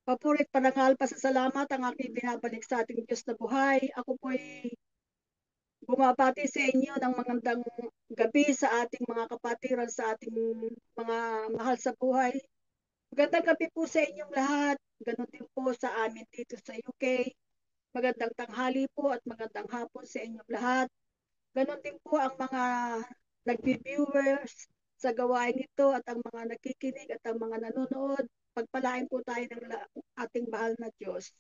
Papurit parangal pasasalamat ang aking binabalik sa ating Diyos na buhay. Ako po ay bumabati sa inyo ng magandang gabi sa ating mga kapatiran, sa ating mga mahal sa buhay. Magandang gabi po sa inyong lahat. Ganon din po sa amin dito sa UK. Magandang tanghali po at magandang hapon sa inyong lahat. Ganon din po ang mga nagbi-viewers sa gawain nito at ang mga nakikinig at ang mga nanonood. Pagpalain po tayo ng ating mahal na Diyos.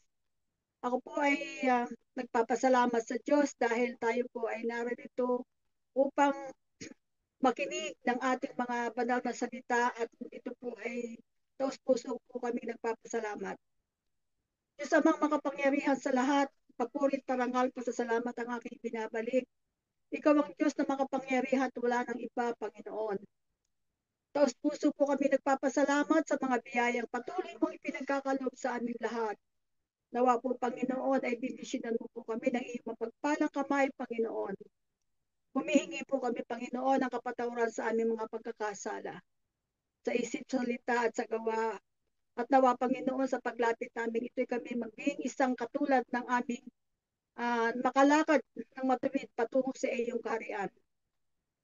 Ako po ay nagpapasalamat sa Diyos dahil tayo po ay narito upang makinig ng ating mga banal na salita at ito po ay taos puso po kami nagpapasalamat. Diyos amang makapangyarihan sa lahat, papurit parangal pasasalamat ang aking binabalik. Ikaw ang Diyos na makapangyarihan at wala nang iba, Panginoon. Taos puso po kami nagpapasalamat sa mga biyayang patuloy mong ipinagkakalob sa aming lahat. Nawa po, Panginoon, ay bibisyonan mo po kami ng iyong mapagpalang kamay, Panginoon. Humihingi po kami, Panginoon, ng kapatawaran sa aming mga pagkakasala, sa isip, salita at sa gawa. At nawa, Panginoon, sa paglapit namin, ito'y kami maging isang katulad ng aming makalakad ng matuwid patungo sa iyong kaharian.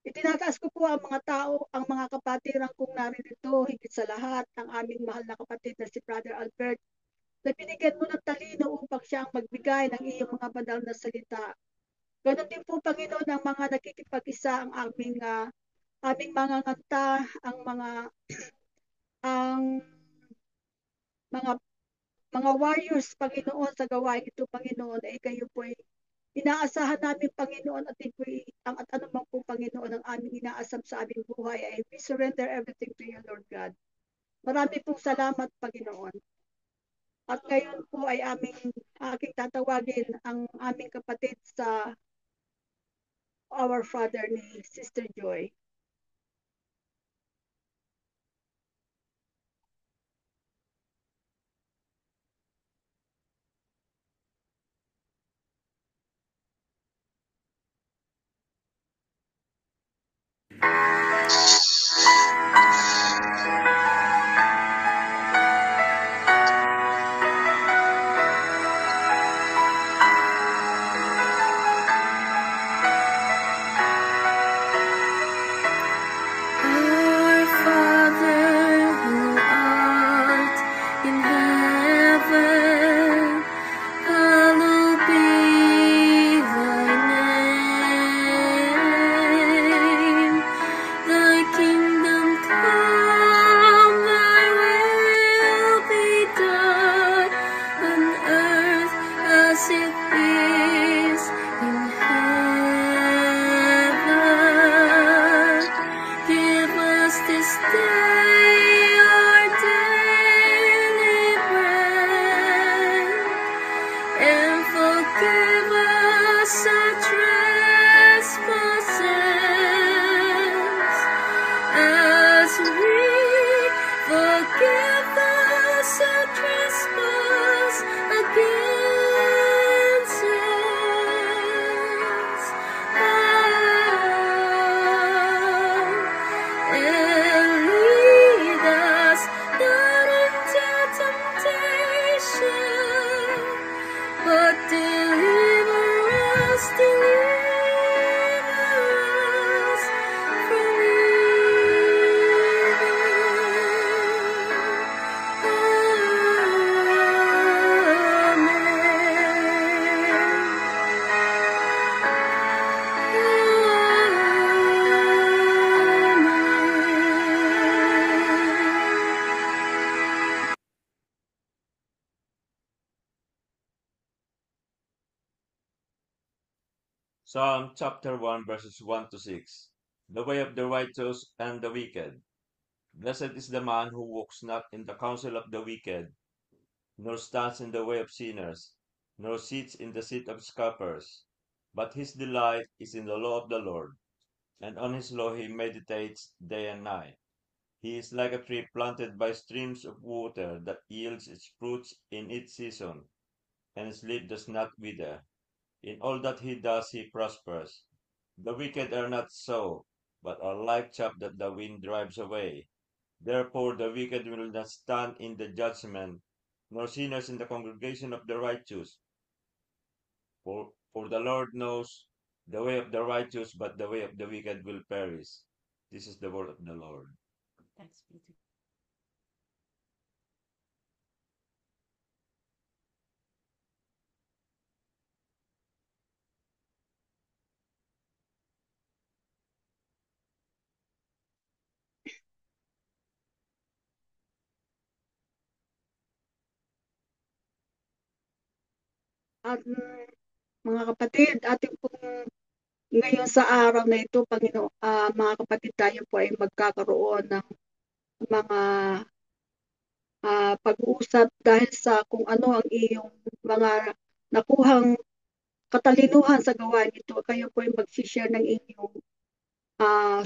Itinataas ko po ang mga tao, ang mga kapatiran kong naririto, higit sa lahat, ang aming mahal na kapatid na si Brother Albert, na binigyan mo ng talino upang siya ang magbigay ng iyong mga banal na salita. Ganon din po, Panginoon, ang mga nakikipag-isa, ang aming mga nganta, ang mga mga warriors, Panginoon, sa gawain ito, Panginoon, ay kayo po ay inaasahan namin, Panginoon, at at anumang po, Panginoon, ang aming inaasam sa aming buhay ay we surrender everything to you, Lord God. Marami pong salamat, Panginoon. At ngayon po ay aking tatawagin ang aming kapatid sa our father ni Sister Joy. Psalm chapter 1 verses 1 to 6. The way of the righteous and the wicked. Blessed is the man who walks not in the counsel of the wicked, nor stands in the way of sinners, nor sits in the seat of scoffers. But his delight is in the law of the Lord, and on his law he meditates day and night. He is like a tree planted by streams of water that yields its fruits in its season, and its leaf does not wither. In all that he does he prospers. The wicked are not so, but are like chaff that the wind drives away. Therefore the wicked will not stand in the judgment, nor sinners in the congregation of the righteous. For the Lord knows the way of the righteous, but the way of the wicked will perish. This is the word of the Lord. Thanks be to At mga kapatid, ating pong ngayon sa araw na ito, mga kapatid, tayo po ay magkakaroon ng mga pag-uusap dahil sa kung ano ang iyong mga nakuhang katalinuhan sa gawain ito. Kayo po ay mag-share ng inyong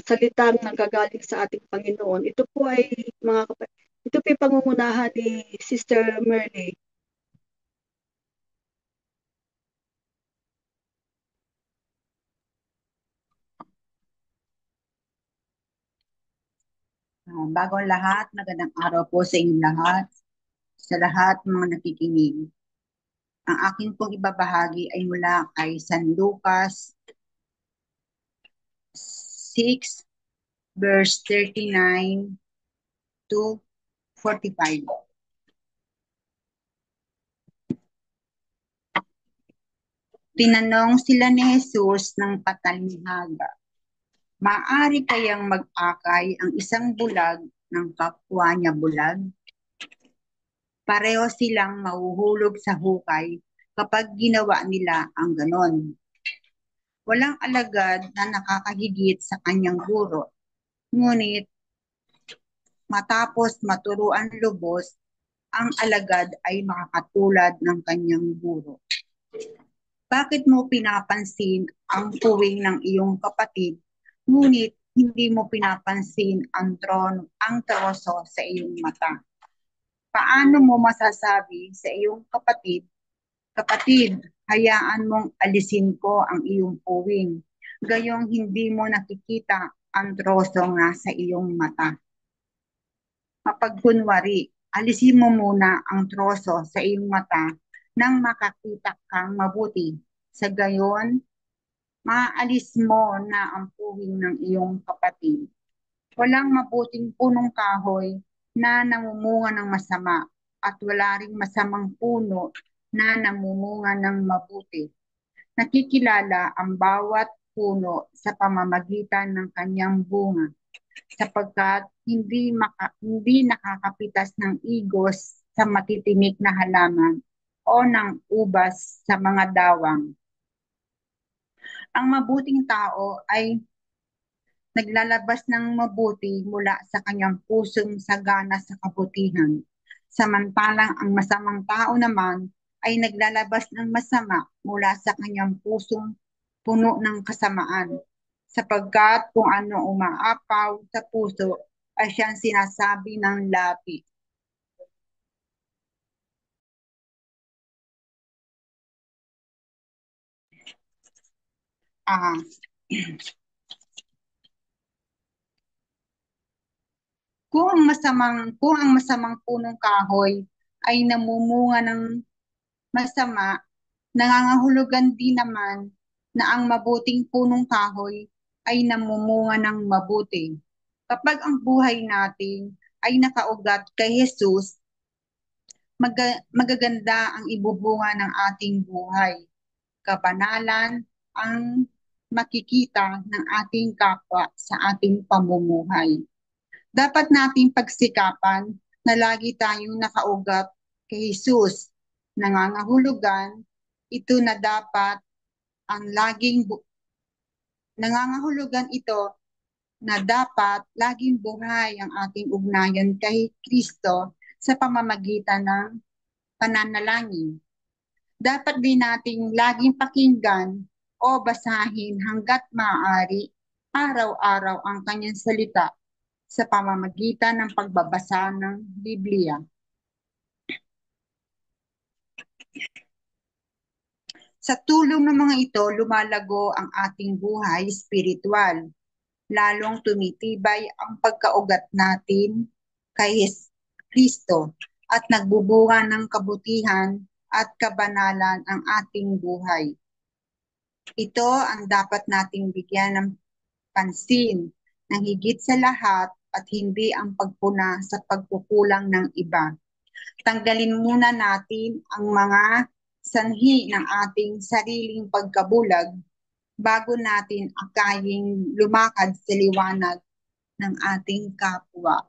salitang nanggagaling sa ating Panginoon. Ito po ay mga kapatid, ito po ay pangungunahan ni Sister Merle. Bago ang lahat, magandang araw po sa inyong lahat, sa lahat ng mga nakikinig. Ang akin pong ibabahagi ay mula kay San Lucas 6, verse 39 to 45. Tinanong sila ni Jesus ng patalinghaga, "Maaari kayang mag-akay ang isang bulag ng kapwa niya bulag? Pareho silang mahuhulog sa hukay kapag ginawa nila ang ganon. Walang alagad na nakakahigit sa kanyang guro, ngunit matapos maturuan lubos, ang alagad ay makakatulad ng kanyang guro. Bakit mo pinapansin ang puwing ng iyong kapatid, ngunit hindi mo pinapansin ang troso sa iyong mata? Paano mo masasabi sa iyong kapatid, "Kapatid, hayaan mong alisin ko ang iyong puwing," gayong hindi mo nakikita ang troso nga sa iyong mata? Mapagkunwari, alisin mo muna ang troso sa iyong mata nang makakita kang mabuti. Sa gayon, maaalis mo na ang puwing ng iyong kapatid. Walang mabuting punong kahoy na namumunga ng masama at wala ring masamang puno na namumunga ng mabuti. Nakikilala ang bawat puno sa pamamagitan ng kanyang bunga, sapagkat hindi nakakapitas ng igos sa matitinik na halaman o ng ubas sa mga dawang. Ang mabuting tao ay naglalabas ng mabuti mula sa kanyang pusong sagana sa kabutihan, samantalang ang masamang tao naman ay naglalabas ng masama mula sa kanyang pusong puno ng kasamaan, sapagkat kung ano umaapaw sa puso ay siyang sinasabi ng labi. Kung ang masamang punong kahoy ay namumunga ng masama, nangangahulugan din naman na ang mabuting punong kahoy ay namumunga ng mabuti. Kapag ang buhay natin ay nakaugat kay Jesus, magaganda ang ibubunga ng ating buhay. Kabanalan ang makikita ng ating kapwa sa ating pamumuhay. Dapat nating pagsikapan na lagi tayong nakaugat kay Jesus. Nangangahulugan ito na dapat laging buhay ang ating ugnayan kay Kristo sa pamamagitan ng pananalangin. Dapat din nating laging pakinggan o basahin hanggat maaari araw-araw ang kanyang salita sa pamamagitan ng pagbabasa ng Biblia. Sa tulong ng mga ito, lumalago ang ating buhay spiritual. Lalong tumitibay ang pagkaugat natin kay Kristo at nagbubunga ng kabutihan at kabanalan ang ating buhay. Ito ang dapat nating bigyan ng pansin ng higit sa lahat at hindi ang pagpuna sa pagkukulang ng iba. Tanggalin muna natin ang mga sanhi ng ating sariling pagkabulag bago natin akayin lumakad sa liwanag ng ating kapwa.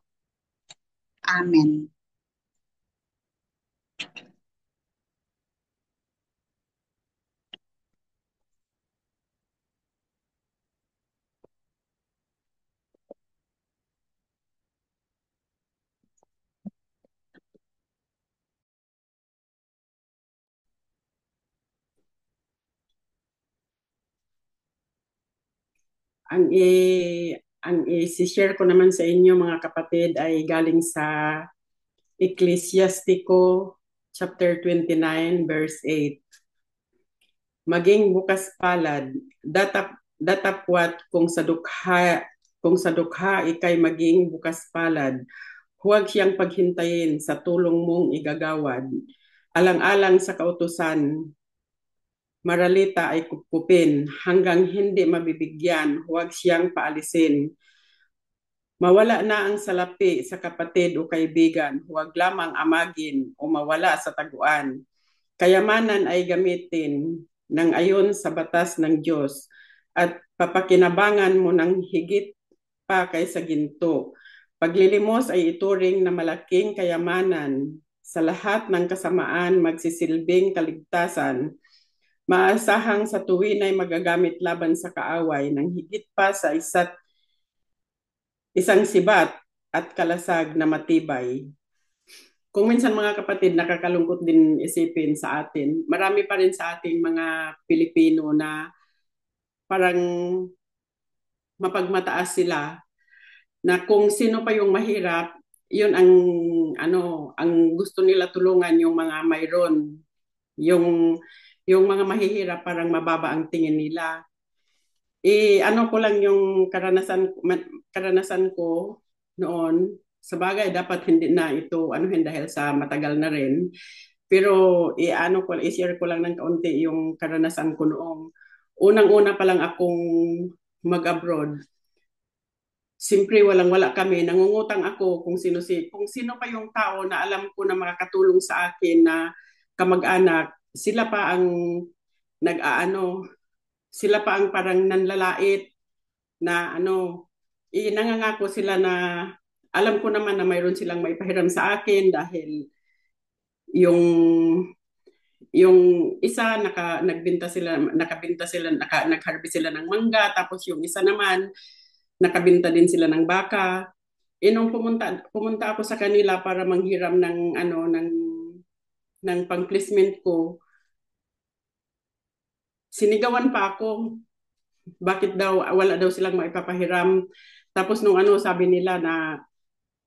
Amen. Ang i-share ko naman sa inyo mga kapatid ay galing sa Ecclesiastico chapter 29 verse 8. Maging bukas palad, datapwat kung sa dukha ikay maging bukas palad, huwag siyang paghintayin sa tulong mong igagawad. Alang-alang sa kautusan, maralita ay kupkupin, hanggang hindi mabibigyan, huwag siyang paalisin. Mawala na ang salapi sa kapatid o kaibigan, huwag lamang amagin o mawala sa taguan. Kayamanan ay gamitin ng ayon sa batas ng Diyos at papakinabangan mo ng higit pa kaysa ginto. Paglilimos ay ituring na malaking kayamanan. Sa lahat ng kasamaan magsisilbing kaligtasan. Maasahang sa tuwin ay magagamit laban sa kaaway ng higit pa sa isang sibat at kalasag na matibay. Kung minsan mga kapatid, nakakalungkot din isipin sa atin, marami pa rin sa ating mga Pilipino na parang mapagmataas sila na kung sino pa yung mahirap, yun ang gusto nila tulungan yung mga mayroon. Yung mga mahihirap parang mababa ang tingin nila. Ko lang yung karanasan ko noon. Sa bagay, dapat hindi na ito dahil sa matagal na rin. Pero i-share ko lang ng kaunti yung karanasan ko noong unang-una pa lang akong mag-abroad. Siyempre walang-wala kami, nangungutang ako kung sino pa yung tao na alam ko na makakatulong sa akin na kamag-anak, sila pa ang sila pa ang parang nanlalait na nangangako sila na alam ko naman na mayroon silang maipahiram sa akin dahil yung isa nagharvest sila ng mangga, tapos yung isa naman nakabenta din sila ng baka. Nung pumunta ako sa kanila para manghiram ng pang-placement ko, sinigawan pa ako. Bakit daw wala daw silang maipapahiram? Tapos nung sabi nila na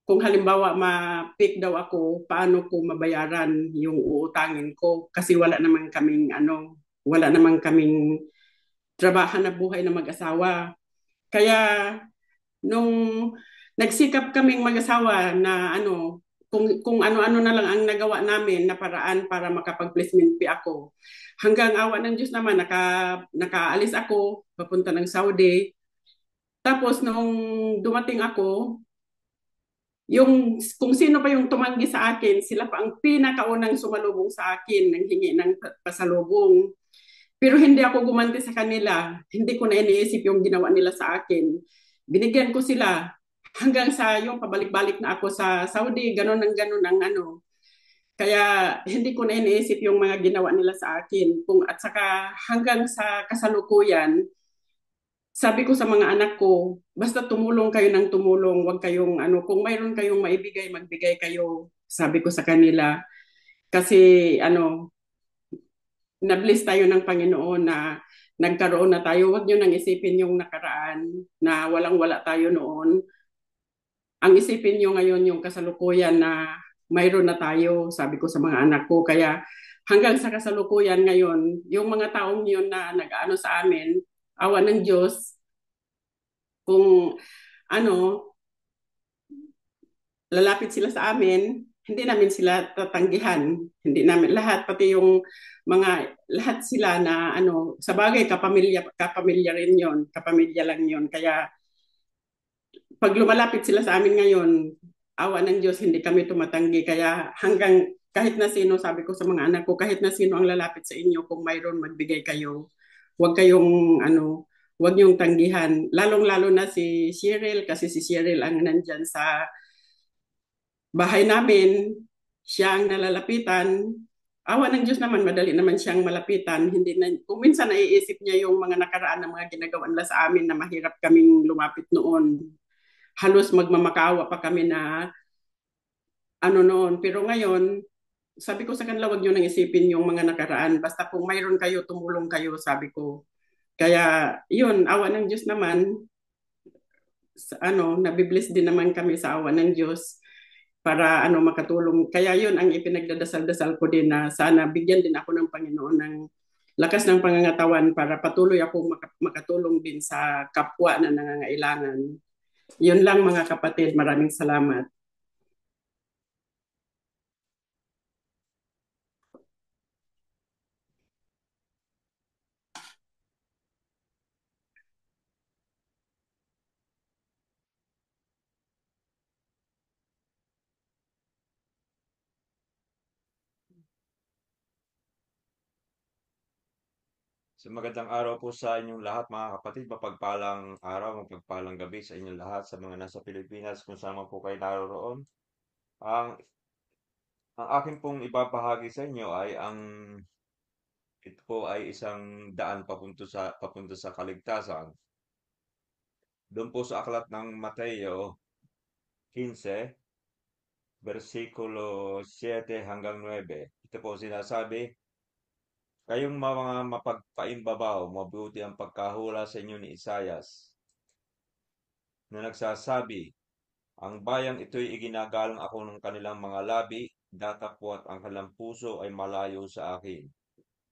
kung halimbawa ma-pick daw ako, paano ko mabayaran yung uutangin ko kasi wala namang kaming trabaho na buhay na mag-asawa. Kaya nung nagsikap kaming mag-asawa na kung ano-ano na lang ang nagawa namin na paraan para makapag-placement fee ako. Hanggang awa ng Diyos naman, nakaalis ako, papunta ng Saudi. Tapos nung dumating ako, kung sino pa yung tumanggi sa akin, sila pa ang pinakaunang sumalubong sa akin, nang hingi ng pasalubong. Pero hindi ako gumanti sa kanila. Hindi ko na iniisip yung ginawa nila sa akin. Binigyan ko sila hanggang sa yung pabalik-balik na ako sa Saudi, ganon ang Kaya hindi ko na iniisip yung mga ginawa nila sa akin. At saka hanggang sa kasalukuyan, sabi ko sa mga anak ko, basta tumulong kayo ng tumulong, wag kayong kung mayroon kayong maibigay, magbigay kayo. Sabi ko sa kanila, kasi na-bless tayo ng Panginoon na nagkaroon na tayo. Wag niyo nang isipin yung nakaraan na walang-wala tayo noon. Ang isipin niyo ngayon yung kasalukuyan na mayroon na tayo, sabi ko sa mga anak ko. Kaya hanggang sa kasalukuyan ngayon, yung mga taong yun na nag-aano sa amin, awa ng Diyos, kung lalapit sila sa amin, hindi namin sila tatanggihan. Hindi namin lahat, pati yung lahat sila na sa bagay kapamilya rin yon, kapamilya lang yon. Kaya pag lumalapit sila sa amin ngayon, awa ng Diyos, hindi kami tumatanggi. Kaya hanggang kahit na sino, sabi ko sa mga anak ko, kahit na sino ang lalapit sa inyo, kung mayroon magbigay kayo, huwag kayong huwag niyong tanggihan. Lalong-lalo na si Cheryl, kasi si Cheryl ang nandyan sa bahay namin, siya ang nalalapitan. Awa ng Diyos naman, madali naman siyang malapitan. Hindi na, kung minsan naiisip niya yung mga nakaraan ng mga ginagawa nila sa amin na mahirap kaming lumapit noon. Halos magmamakaawa pa kami na noon. Pero ngayon, sabi ko sa kanila, wag nyo nang isipin yung mga nakaraan. Basta kung mayroon kayo, tumulong kayo, sabi ko. Kaya, yun, awa ng Diyos naman, nabibless din naman kami sa awa ng Diyos para makatulong. Kaya yun ang ipinagdadasal-dasal ko din na sana bigyan din ako ng Panginoon ng lakas ng pangangatawan para patuloy akong makatulong din sa kapwa na nangangailangan. Yun lang mga kapatid, maraming salamat. So magandang araw po sa inyong lahat mga kapatid. Mapagpalang araw, mapagpalang gabi sa inyong lahat sa mga nasa Pilipinas kung saan man po kayo naroroon. Ang akin pong ibabahagi sa inyo ay ito po ay isang daan papunta sa kaligtasan. Doon po sa aklat ng Mateo 15, versikulo 7 hanggang 9. Ito po sinasabi, kayong mga mapagpaimbabaw, mabuti ang pagkahula sa inyo ni Isayas, na nagsasabi, ang bayang ito'y iginagalang ako ng kanilang mga labi, datapwat ang kanilang puso ay malayo sa akin.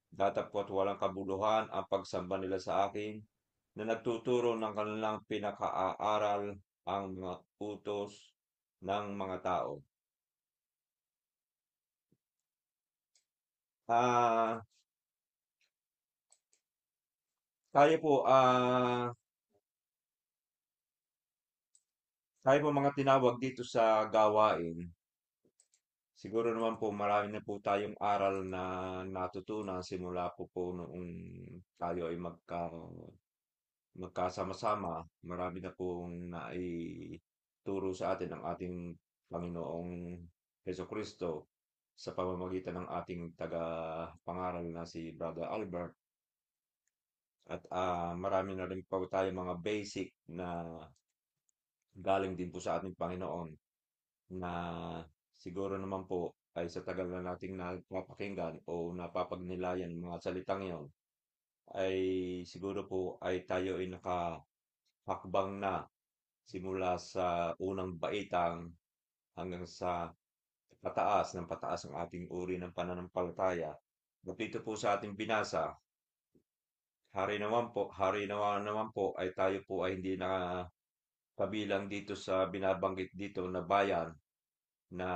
Datapwat walang kabuluhan ang pagsamba nila sa akin, na nagtuturo ng kanilang pinaka-aaral ang mga utos ng mga tao. Ah, tayo po, mga tinawag dito sa gawain. Siguro naman po marami na po tayong aral na natutunan simula po noong tayo ay magkasama-sama. Marami na pong naituro sa atin ng ating Panginoong Jesucristo sa pamamagitan ng ating taga-pangaral na si Brother Albert. At marami na rin po tayo mga basic na galing din po sa ating Panginoon na siguro naman po ay sa tagal na nating napapakinggan o napapagnilayan ng mga salitang yon, ay siguro po ay tayo ay nakahakbang na simula sa unang baitang hanggang sa pataas ang ating uri ng pananampalataya. At dito po sa ating binasa, hari naman po ay tayo po ay hindi na kabilang dito sa binabanggit dito na bayan na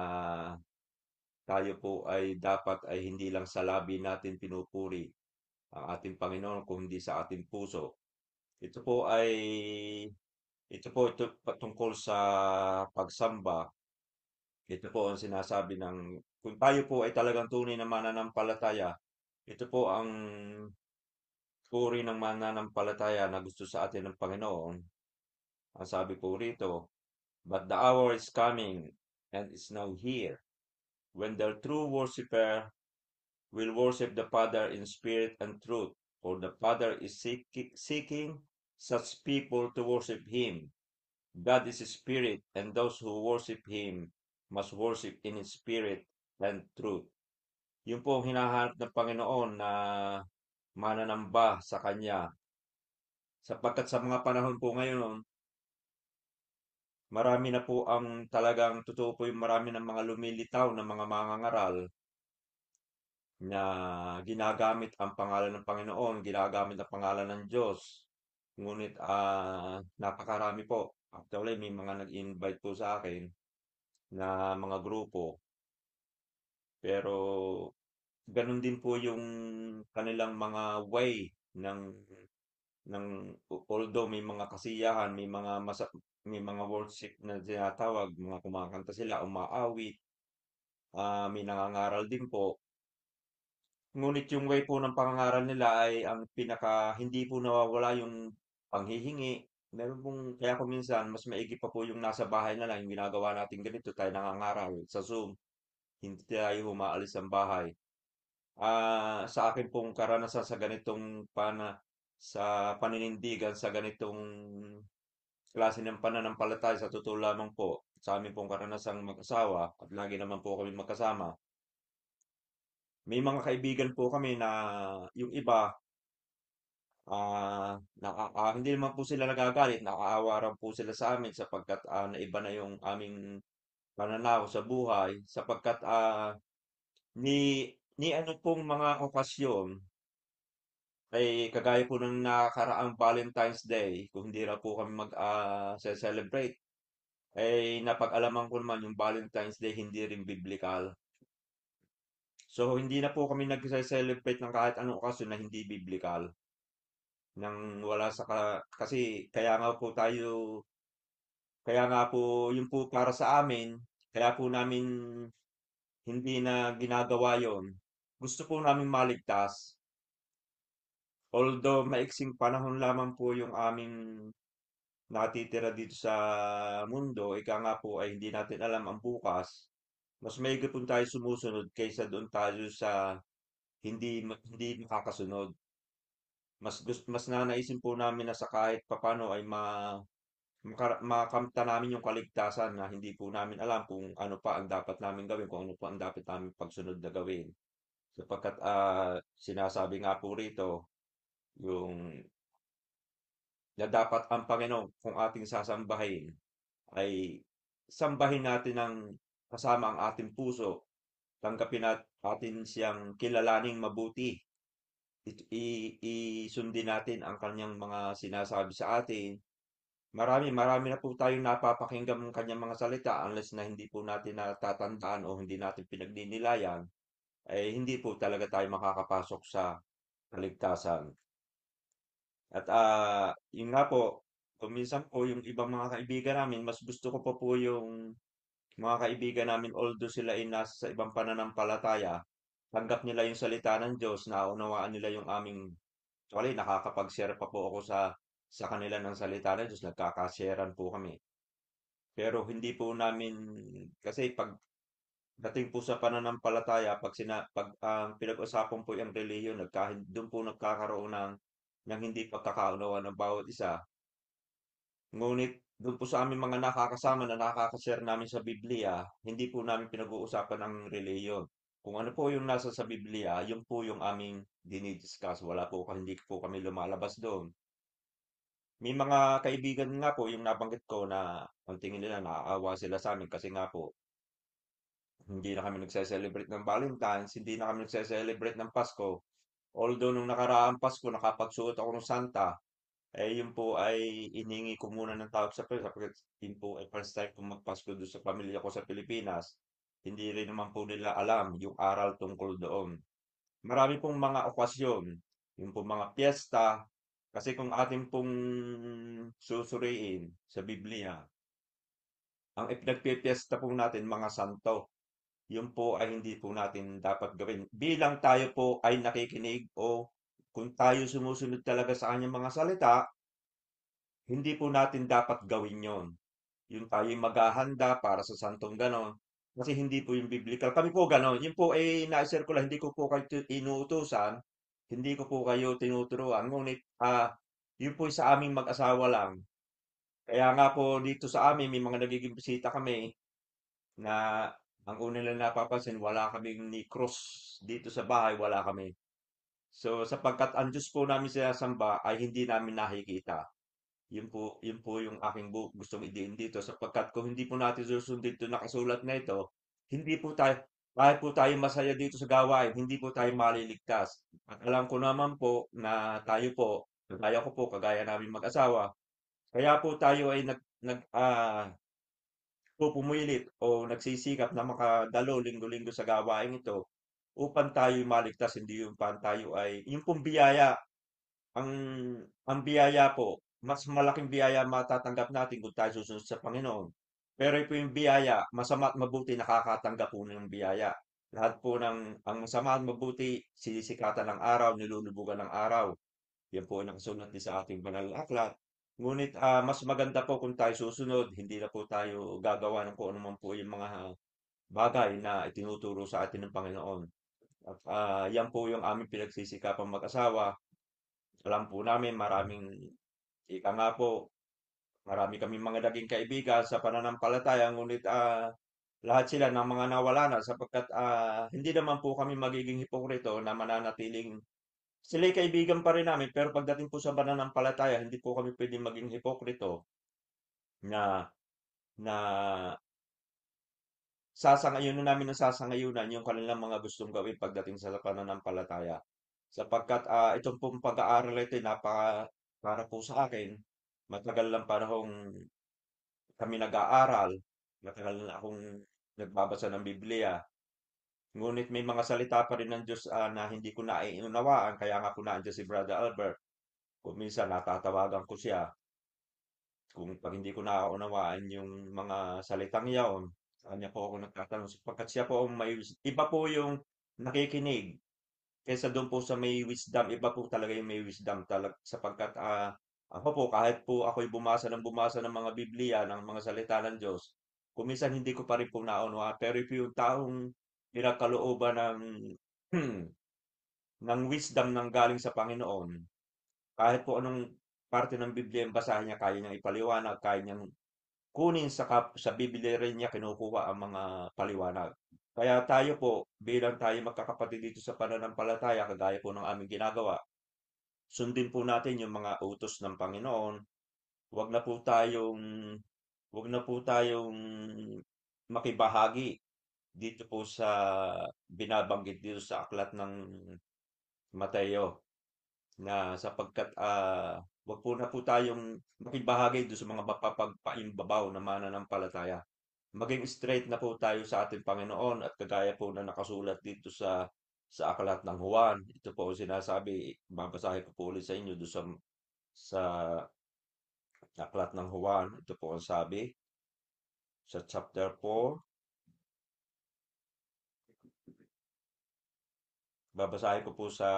tayo po ay dapat ay hindi lang sa labi natin pinupuri ang ating Panginoon kung hindi sa ating puso. Ito po ay ito patungkol sa pagsamba. Ito po ang sinasabi ng kung tayo po ay talagang tunay na mananampalataya, ito po ang uri ng mananampalataya na gusto sa atin ng Panginoon. Ang sabi po rito, but the hour is coming and is now here when the true worshipper will worship the Father in spirit and truth, for the Father is seeking such people to worship Him. God is a spirit, and those who worship Him must worship in spirit and truth. Yung po ang hinahanap ng Panginoon na mananamba sa Kanya. Sapagkat sa mga panahon po ngayon, marami na po ang talagang totoo po yung marami ng mga lumilitaw na mga mangangaral na ginagamit ang pangalan ng Panginoon, ginagamit ang pangalan ng Diyos. Ngunit napakarami po. Actually, may mga nag-invite po sa akin na mga grupo Pero ganun din po yung kanilang mga way ng although may mga kasiyahan, may mga worship na tinatawag, mga kumakanta sila, umaawit, may nangangaral din po. Ngunit yung way po ng pangangaral nila ay ang pinaka hindi po nawawala yung panghihingi. Meron pong kaya kung minsan mas maigi pa po yung nasa bahay na lang yung ginagawa natin ganito tayo nangangaral sa Zoom. Hindi tayo humaalis ng bahay. Sa akin pong karanasan sa ganitong sa paninindigan sa ganitong klase ng pananampalataya sa totoo lamang po sa amin pong karanasang mag-asawa at lagi naman po kami magkasama. May mga kaibigan po kami na yung iba hindi naman po sila nagagalit, nakakaawa rin po sila sa amin sapagkat naiba na yung aming pananaw sa buhay sapagkat ni ni ano pong mga okasyon ay kagaya po ng nakaraang Valentine's Day, kung hindi na po kami celebrate, ay napag-alaman ko naman yung Valentine's Day hindi rin biblical. So hindi na po kami nagse-celebrate ng kahit anong okasyon na hindi biblical. Nang wala kasi kaya nga po yun po para sa amin, kaya po namin hindi na ginagawa yon. Gusto po namin maligtas. Although maiksing panahon lamang po yung aming natitira dito sa mundo, ika nga po ay hindi natin alam ang bukas. Mas maigi po tayo sumusunod kaysa doon tayo sa hindi makakasunod. Mas nanaisin po namin na sa kahit papano ay makamta namin yung kaligtasan na hindi po namin alam kung ano pa ang dapat namin gawin, kung ano pa ang dapat namin pagsunod na gawin. Sapagkat sinasabi nga po rito, yung na dapat ang Panginoon kung ating sasambahin ay sambahin natin ng kasama ang ating puso, tanggapin natin siyang kilalaning mabuti, isundin natin ang kanyang mga sinasabi sa atin. Marami na po tayong napapakinggan ng kanyang mga salita unless na hindi po natin natatandaan o hindi natin pinagninilayan, ay hindi po talaga tayo makakapasok sa kaligtasan. At yun nga po, kung minsan po yung ibang mga kaibigan namin, mas gusto ko pa po yung mga kaibigan namin although sila ay nasa sa ibang pananampalataya, tanggap nila yung salita ng Diyos, naunawaan nila yung aming actually nakakapag-share pa po ako sa kanila ng salita ng Diyos, nagkaka-sharean po kami. Pero hindi po namin kasi pag dating po sa pananampalataya, pag pinag-usapan po yung relihiyon, doon po nagkakaroon ng hindi pagkakaunawa ng bawat isa. Ngunit doon po sa aming mga nakakasama na nakaka-share namin sa Biblia, hindi po namin pinag-uusapan ang relihiyon. Kung ano po yung nasa sa Biblia, yun po yung aming dinidiscuss. Hindi po kami lumalabas doon. May mga kaibigan nga po, yung nabanggit ko na ang tingin nila naaawa sila sa amin kasi nga po, hindi na kami nagse-celebrate ng Valentine's, hindi na kami nagse-celebrate ng Pasko. Although nung nakaraang Pasko nakapagsuot ako ng Santa, yun po ay iningi ko muna ng tawag sa Pilipinas sapagkat yun po ay first time kong magpasko doon sa pamilya ko sa Pilipinas. Hindi rin naman po nila alam yung aral tungkol doon. Marami pong mga okasyon, yung pong mga piyesta, kasi kung ating pong susuriin sa Biblia, ang ipinagpipiesta po natin mga santo, yun po ay hindi po natin dapat gawin. Bilang tayo po ay nakikinig o kung tayo sumusunod talaga sa kanyang mga salita, hindi po natin dapat gawin yon. Yung tayo maghahanda para sa santong ganon. Kasi hindi po yung biblical. Kami po ganon. Yun po ay na-share ko lang. Hindi ko po kayo inuutusan. Hindi ko po kayo tinuturuan. Ngunit, yun po sa aming mag-asawa lang. Kaya nga po dito sa amin, may mga nagiging bisita kami na ang una nila napapansin, wala kaming ni cross dito sa bahay, wala kami. So, sapagkat ang Diyos po namin sinasamba ay hindi namin nakikita. Yun po yung aking gustong idiin dito sapagkat kung hindi po natin susundin ito nakasulat na ito, hindi po tayo, kahit po tayo masaya dito sa gawain, hindi po tayo maliligtas. At alam ko naman po na tayo po, kagaya ko po, kagaya namin mag-asawa, kaya po tayo ay po pumilit o nagsisikap na makadalo linggo-linggo sa gawaing ito upang tayo maligtas, hindi yung tayo ay yung pong biyaya, ang ang biyaya po, mas malaking biyaya matatanggap natin kung tayo susunod sa Panginoon. Pero po yung biyaya, masama at mabuti nakakatanggap po ng biyaya. Lahat po ng ang masama at mabuti, sinisikatan ng araw, nilulubugan ng araw. Yan po ang nakasulat din sa ating banal na aklat. Ngunit mas maganda po kung tayo susunod, hindi na po tayo gagawa ng kung ano man po yung mga bagay na itinuturo sa atin ng Panginoon. At yan po yung aming pinagsisikapang mag-asawa. Alam po namin maraming, ika nga po, marami kaming mga naging kaibigan sa pananampalataya, ngunit lahat sila ng mga nawala na sapagkat hindi naman po kami magiging hipokrito na mananatiling sila'y kaibigan pa rin namin pero pagdating po sa pananampalataya, hindi po kami pwedeng maging hipokrito na na sasangayunan namin ng sasangayunan yung kanilang mga gustong gawin pagdating sa pananampalataya. Sapagkat itong pong pag-aaral ito para po sa akin, matagal lang panahong kami nag-aaral, matagal na akong nagbabasa ng Biblia. Ngunit may mga salita pa rin ng Diyos na hindi ko naiunawaan, kaya nga po nandiyan si Brother Albert. Kung minsan natatawagan ko siya, kung pag hindi ko naunawaan yung mga salitang yaon, sa kanya po ako nagtatanong sapagkat siya po ang may iba po yung nakikinig kaysa doon po sa may wisdom, iba po talaga yung may wisdom talaga sapagkat ako po kahit po ako'y bumasa ng mga Biblia, ng mga salita ng Diyos, kung minsan hindi ko pa rin po naunawaan, pero if yung taong pinagkalooban ng ng wisdom ng galing sa Panginoon, kahit po anong parte ng Biblia yung basahin niya, kaya niyang ipaliwanag, kaya niyang kunin sa Biblia rin niya kinukuha ang mga paliwanag. Kaya tayo po, bilang tayo magkakapatid dito sa pananampalataya, kagaya po ng aming ginagawa, sundin po natin yung mga utos ng Panginoon. Huwag na po tayong, huwag na po tayong makibahagi dito po sa binabanggit dito sa aklat ng Mateo na sapagkat wag po na po tayong makibahagi doon sa mga mapapagpaimbabaw na mananampalataya. Maging straight na po tayo sa ating Panginoon at kagaya po na nakasulat dito sa aklat ng Juan. Ito po ang sinasabi, babasahin ko po ulit sa inyo doon sa aklat ng Juan. Ito po ang sabi sa chapter 4. Babasahin ko po sa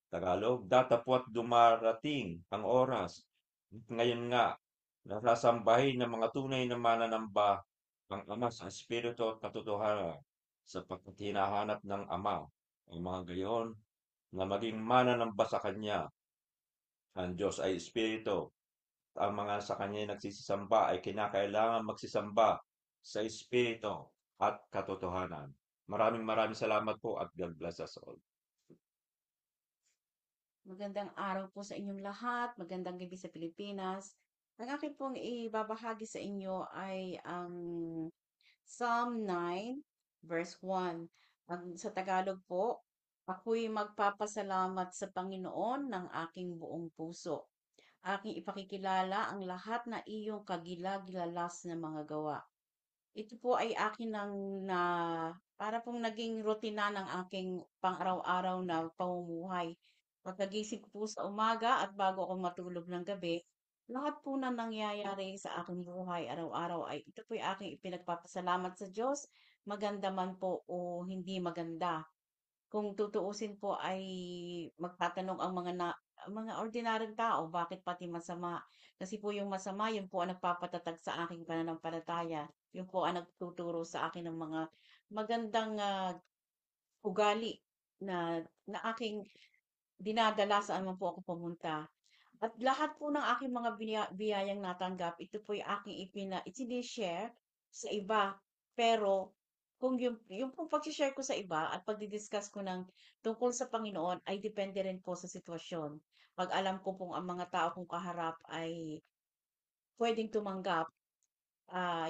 Tagalog. Datapwat dumarating ang oras. Ngayon nga, nasasambahin ng mga tunay na mananamba ang Ama sa Espiritu at katotohanan sapagkat hinahanap ng Ama ang mga gayon na maging mananamba sa Kanya. Ang Diyos ay Espiritu. Ang mga sa Kanya nagsisisamba ay kinakailangan magsisamba sa Espiritu at katotohanan. Maraming maraming salamat po at God bless us all. Magandang araw po sa inyong lahat. Magandang gabi sa Pilipinas. Ang akin pong ibabahagi sa inyo ay ang Psalm 9, verse 1. Sa Tagalog po, ako'y magpapasalamat sa Panginoon ng aking buong puso. Aking ipakikilala ang lahat na iyong kagilagilalas na mga gawa. Ito po ay akin na para pong naging rutina ng aking pang-araw-araw na pamumuhay. Pagkagising ko po sa umaga at bago ako matulog ng gabi, lahat po na nangyayari sa aking buhay araw-araw ay ito po ay aking ipinagpapasalamat sa Diyos, maganda man po o hindi maganda. Kung tutuusin po ay magtatanong ang mga ordinaryong tao, bakit pati masama? Kasi po yung masama, yun po ang nagpapatatag sa aking pananampalataya. Yun po ang nagtuturo sa akin ng mga magandang ugali na aking dinadala saan man po ako pumunta. At lahat po ng aking mga biyayang natanggap, ito po yung aking isinishare sa iba. Pero kung yung pong pag-share ko sa iba at pagdi-discuss ko ng tungkol sa Panginoon ay depende rin po sa sitwasyon. Pag alam ko pong ang mga tao kong kaharap ay pwedeng tumanggap,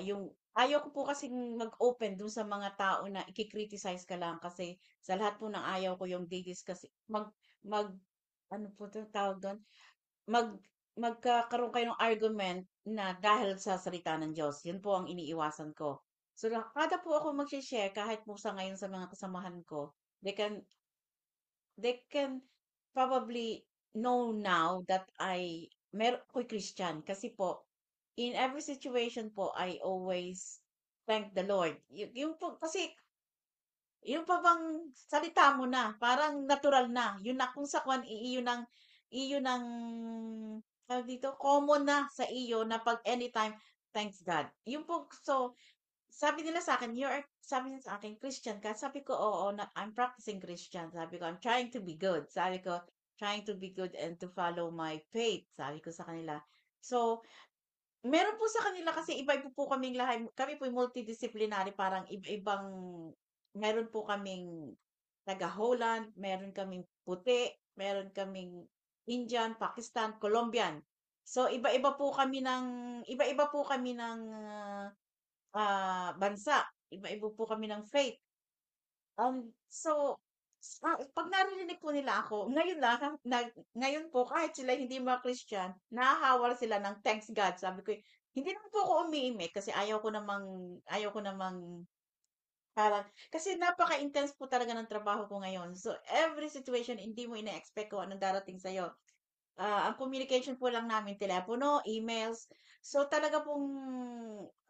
yung ayaw ko po kasing mag-open dun sa mga tao na i-criticize ka lang kasi sa lahat po ng ayaw ko yung di-discuss, mag, ano po ito tawag doon? magkakaroon kayo ng argument na dahil sa salita ng Diyos. Yun po ang iniiwasan ko. So, kada po ako mag-share, kahit po sa ngayon sa mga kasamahan ko, they can probably know now that ako'y Christian. Kasi po, in every situation po, I always thank the Lord. Yung po, kasi yung pa bang salita mo na, parang natural na. Yun na kung sa kwan, iyon ang tawag dito, common na sa iyo na pag anytime, thanks God. Yung po, so, sabi nila sa akin, sabi nila sa akin, Christian ka? Sabi ko, oo, I'm practicing Christian. Sabi ko, I'm trying to be good. Sabi ko, trying to be good and to follow my faith. Sabi ko sa kanila. So, meron po sa kanila kasi iba-iba po kaming lahat. Kami po multidisciplinary, parang iba-ibang, meron po kaming taga-Holland, meron kaming puti, meron kaming Indian, Pakistan, Colombian. So iba-iba po kami ng bansa. Iba-iba po kami ng faith. So, pag narinig po nila ako, ngayon lang, ngayon po, kahit sila hindi mga Christian, nahahawa sila ng thanks God. Sabi ko, hindi naman po ako umiimik kasi ayaw ko namang, parang, kasi napaka-intense po talaga ng trabaho ko ngayon. So, every situation, hindi mo ina-expect kung anong darating sa'yo. Ang communication po lang namin, telepono, emails. So, talaga pong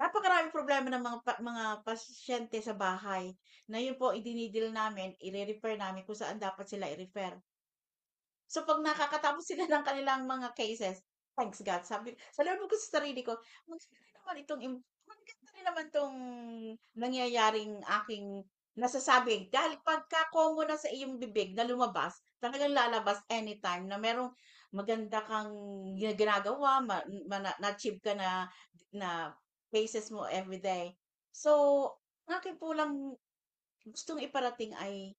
napakaraming problema ng mga pasyente sa bahay na yun po idinidil namin, i-refer namin kung saan dapat sila i-refer. So, pag nakakatapos sila ng kanilang mga cases, thanks God, sabi, sa loob ko sa sarili ko, maganda rin naman itong nangyayaring aking nasasabi. Dahil pagka-common na sa iyong bibig na lumabas, talagang lalabas anytime na merong maganda kang ginagawa, na-achieve ka na cases mo everyday. So, ang akin po lang gustong iparating ay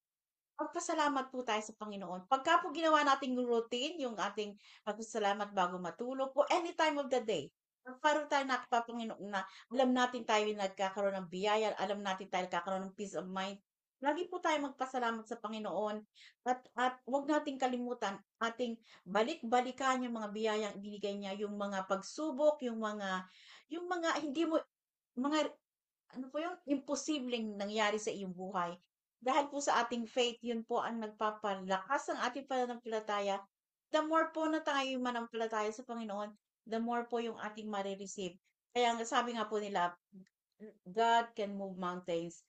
magpasalamat po tayo sa Panginoon. Pagka po ginawa nating routine, yung ating pagpasalamat bago matulog, o any time of the day, parang tayo nakapapanginoon na alam natin tayo yung nagkakaroon ng biyaya, alam natin tayo nagkakaroon ng peace of mind. Lagi po tayo magpasalamat sa Panginoon at wag nating kalimutan ating balik-balikan yung mga biyayang ibinigay niya, yung mga pagsubok, yung mga hindi mo mga ano po yung imposibleng nangyari sa iyong buhay. Dahil po sa ating faith, yun po ang nagpapalakas ng ating pananampalataya. The more po na tayo manampalataya sa Panginoon, the more po yung ating marireceive. Kaya sabi nga po nila, God can move mountains.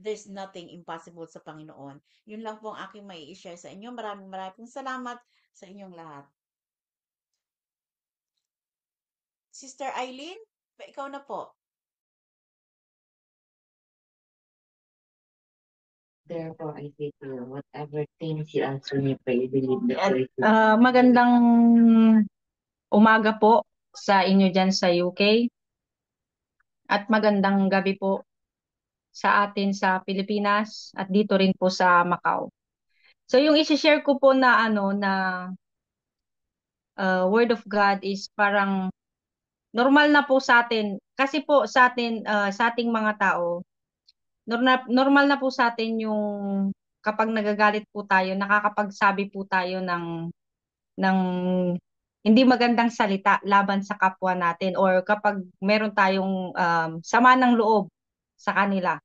There's nothing impossible sa Panginoon. Yun lang po ang aking mai share sa inyo. Maraming maraming salamat sa inyong lahat. Sister Eileen, ikaw na po. Therefore, I say to you, whatever things you ask when you pray, believe that At, you magandang umaga po sa inyo dyan sa UK at magandang gabi po sa atin sa Pilipinas at dito rin po sa Macau. So yung i-share ko po na Word of God is parang normal na po sa atin kasi po sa atin sa ating mga tao normal na po sa atin yung kapag nagagalit po tayo nakakapagsabi po tayo ng hindi magandang salita laban sa kapwa natin or kapag meron tayong sama ng loob sa kanila.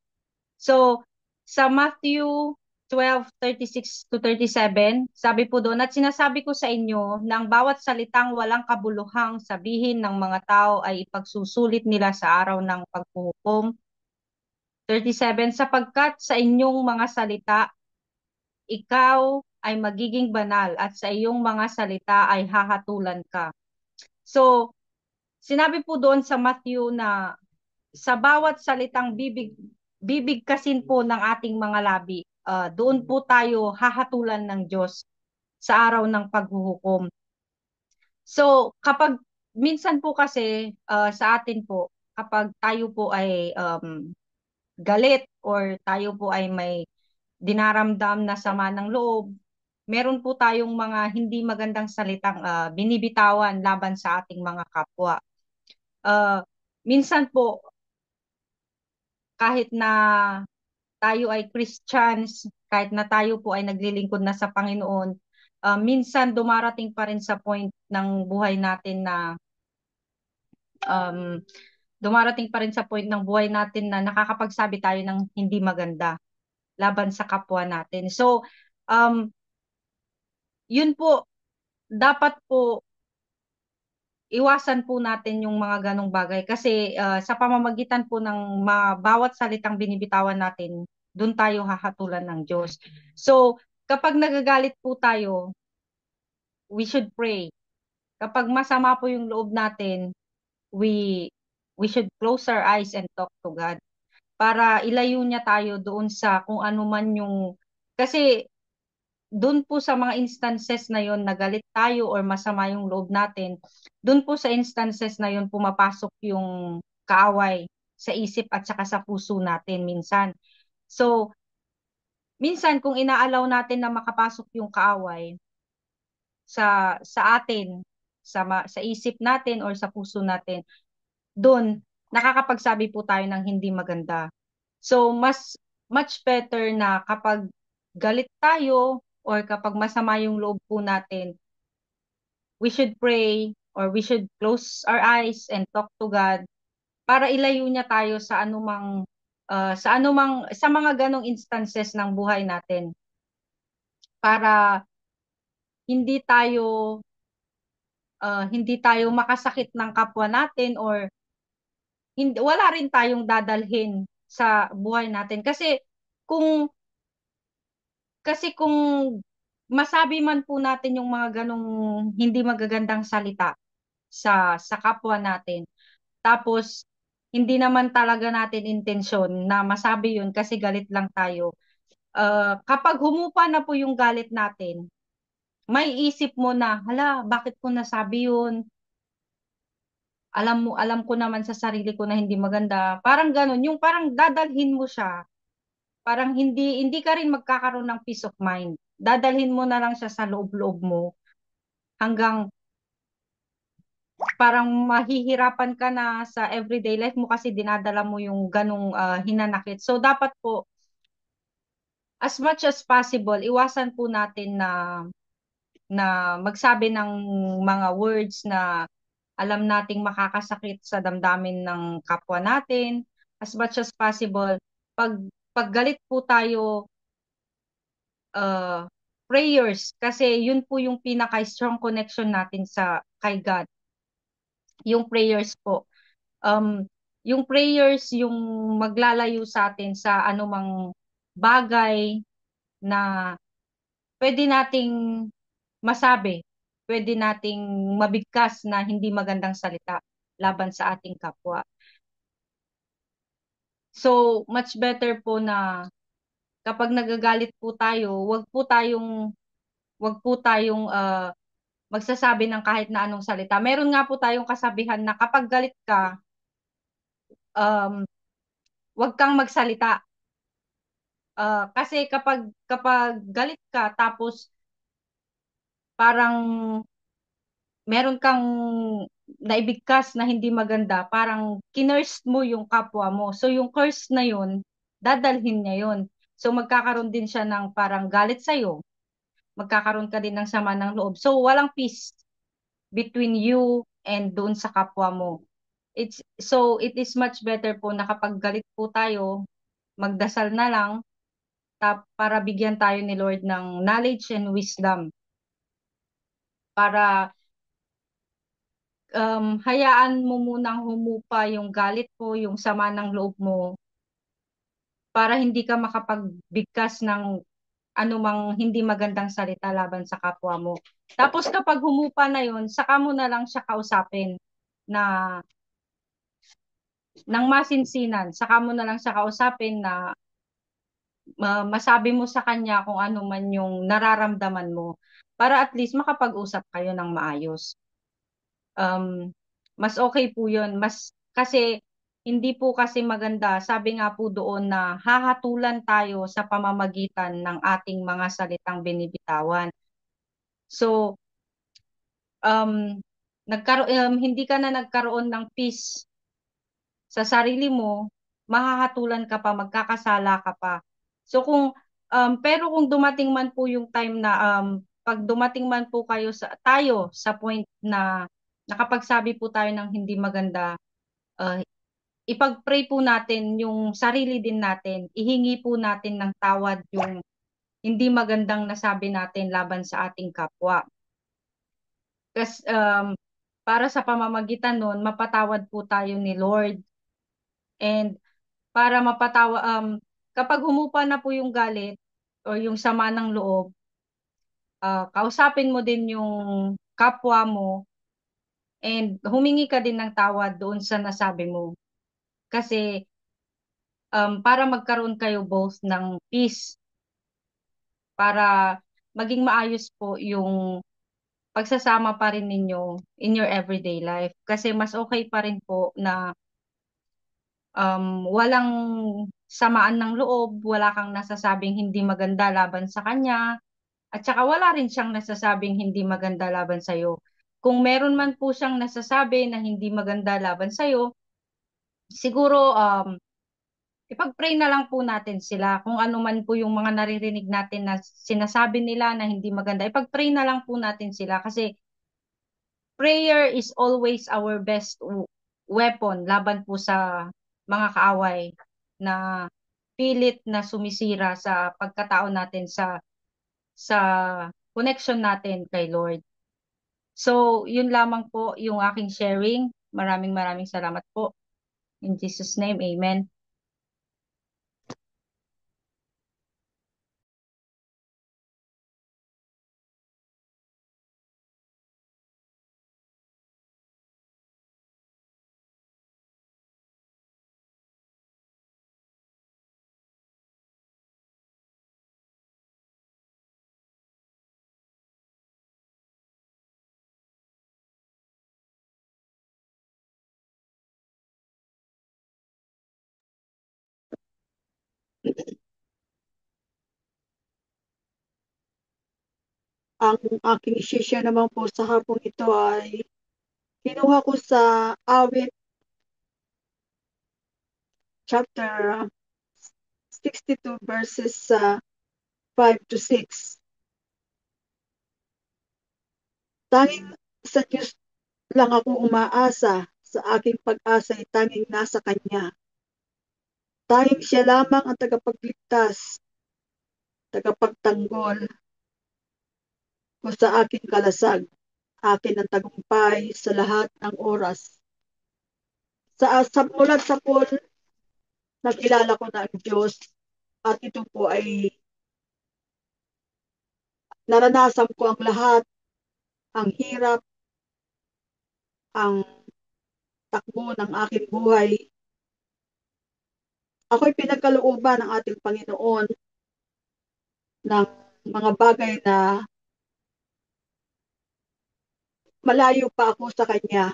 So, sa Matthew 12:36 to 37, sabi po doon, at sinasabi ko sa inyo na ang bawat salitang walang kabuluhang sabihin ng mga tao ay ipagsusulit nila sa araw ng paghuhukom. 37, sapagkat sa inyong mga salita, ikaw ay magiging banal at sa iyong mga salita ay hahatulan ka. So, sinabi po doon sa Matthew na sa bawat salitang bibigkasin po ng ating mga labi, doon po tayo hahatulan ng Diyos sa araw ng paghuhukom. So, kapag minsan po kasi sa atin po, kapag tayo po ay galit or tayo po ay may dinaramdam na sama ng loob, meron po tayong mga hindi magandang salitang binibitawan laban sa ating mga kapwa. Minsan po, kahit na tayo ay Christians, kahit na tayo po ay naglilingkod na sa Panginoon, minsan dumarating pa rin sa point ng buhay natin na nakakapagsabi tayo ng hindi maganda laban sa kapwa natin. So, yun po, dapat po iwasan po natin yung mga ganong bagay kasi sa pamamagitan po ng bawat salitang binibitawan natin, doon tayo hahatulan ng Diyos. So, kapag nagagalit po tayo, we should pray. Kapag masama po yung loob natin, we should close our eyes and talk to God para ilayo niya tayo doon sa kung ano man yung, kasi doon po sa mga instances na yon na galit tayo or masama yung loob natin, doon po sa instances na yon pumapasok yung kaaway sa isip at saka sa puso natin minsan. So, minsan kung inaalaw natin na makapasok yung kaaway sa atin, sa isip natin or sa puso natin, doon nakakapagsabi po tayo ng hindi maganda. So, much better na kapag galit tayo or kapag masama yung loob po natin, we should pray or we should close our eyes and talk to God para ilayo niya tayo sa sa mga ganong instances ng buhay natin. Para hindi tayo makasakit ng kapwa natin or wala rin tayong dadalhin sa buhay natin. Kung kung masabi man po natin yung mga ganong hindi magagandang salita sa kapwa natin, tapos hindi naman talaga natin intensyon na masabi yun kasi galit lang tayo. Kapag humupa na po yung galit natin, may isip mo na, hala, bakit ko nasabi yun? Alam ko naman sa sarili ko na hindi maganda. Parang ganun, yung parang dadalhin mo siya. Parang hindi ka rin magkakaroon ng peace of mind. Dadalhin mo na lang siya sa loob-loob mo hanggang parang mahihirapan ka na sa everyday life mo kasi dinadala mo yung ganong hinanakit. So, dapat po, as much as possible, iwasan po natin na magsabi ng mga words na alam nating makakasakit sa damdamin ng kapwa natin. As much as possible, pag galit po tayo, prayers, kasi yun po yung pinaka-strong connection natin kay God. Yung prayers po. Yung prayers, yung maglalayo sa atin sa anumang bagay na pwede nating masabi, pwede nating mabigkas na hindi magandang salita laban sa ating kapwa. So, much better po na kapag nagagalit po tayo, wag po tayong magsasabi ng kahit na anong salita. Meron nga po tayong kasabihan na kapag galit ka, wag kang magsalita. Kasi kapag galit ka, tapos parang meron kang naibigkas na hindi maganda, parang kinurse mo yung kapwa mo. So yung curse na yun, dadalhin niya yun. So magkakaroon din siya ng parang galit sa'yo. Magkakaroon ka din ng sama ng loob. So walang peace between you and doon sa kapwa mo. It is much better po na kapag galit po tayo, magdasal na lang para bigyan tayo ni Lord ng knowledge and wisdom. Para hayaan mo munang humupa yung galit mo, yung sama ng loob mo, para hindi ka makapagbigkas ng anumang hindi magandang salita laban sa kapwa mo. Tapos kapag humupa na yun, saka mo na lang siya kausapin ng masinsinan. Saka mo na lang siya kausapin na masabi mo sa kanya kung ano man yung nararamdaman mo para at least makapag-usap kayo ng maayos. Mas okay po yun. Kasi hindi po kasi maganda. Sabi nga po doon na hahatulan tayo sa pamamagitan ng ating mga salitang binibitawan. So, hindi ka na nagkaroon ng peace sa sarili mo, mahahatulan ka pa, magkakasala ka pa. So pero kung dumating man po yung time na pag dumating man po tayo sa point na nakapagsabi po tayo ng hindi maganda, ipag-pray po natin yung sarili din natin, ihingi po natin ng tawad yung hindi magandang nasabi natin laban sa ating kapwa. Kasi para sa pamamagitan nun, mapatawad po tayo ni Lord. And para kapag humupa na po yung galit o yung sama ng loob, kausapin mo din yung kapwa mo and humingi ka din ng tawad doon sa nasabi mo. Kasi para magkaroon kayo both ng peace, para maging maayos po yung pagsasama pa rin ninyo in your everyday life. Kasi mas okay pa rin po na walang samaan ng loob, wala kang nasasabing hindi maganda laban sa kanya, at saka wala rin siyang nasasabing hindi maganda laban sa'yo. Kung meron man po siyang nasasabi na hindi maganda laban sa'yo, siguro ipag-pray na lang po natin sila. Kung ano man po yung mga naririnig natin na sinasabi nila na hindi maganda, ipag-pray na lang po natin sila. Kasi prayer is always our best weapon laban po sa mga kaaway na pilit na sumisira sa pagkatao natin sa connection natin kay Lord. So, yun lamang po yung aking sharing. Maraming salamat po. In Jesus' name, amen. Ang aking i-share naman po sa hapong ito ay kinuha ko sa Awit chapter 62 verses 5 to 6. Tanging sa Diyos lang ako umaasa, sa aking pag-asa ay tanging nasa Kanya. Tanging siya lamang ang tagapagligtas, tagapagtanggol ko sa aking kalasag, akin ang tagumpay sa lahat ng oras. Mulat sa Paul, nakilala ko na ang Diyos at ito po ay naranasan ko ang lahat, ang hirap, ang takbo ng aking buhay. Ako'y pinagkalooban ng ating Panginoon ng mga bagay na malayo pa ako sa Kanya.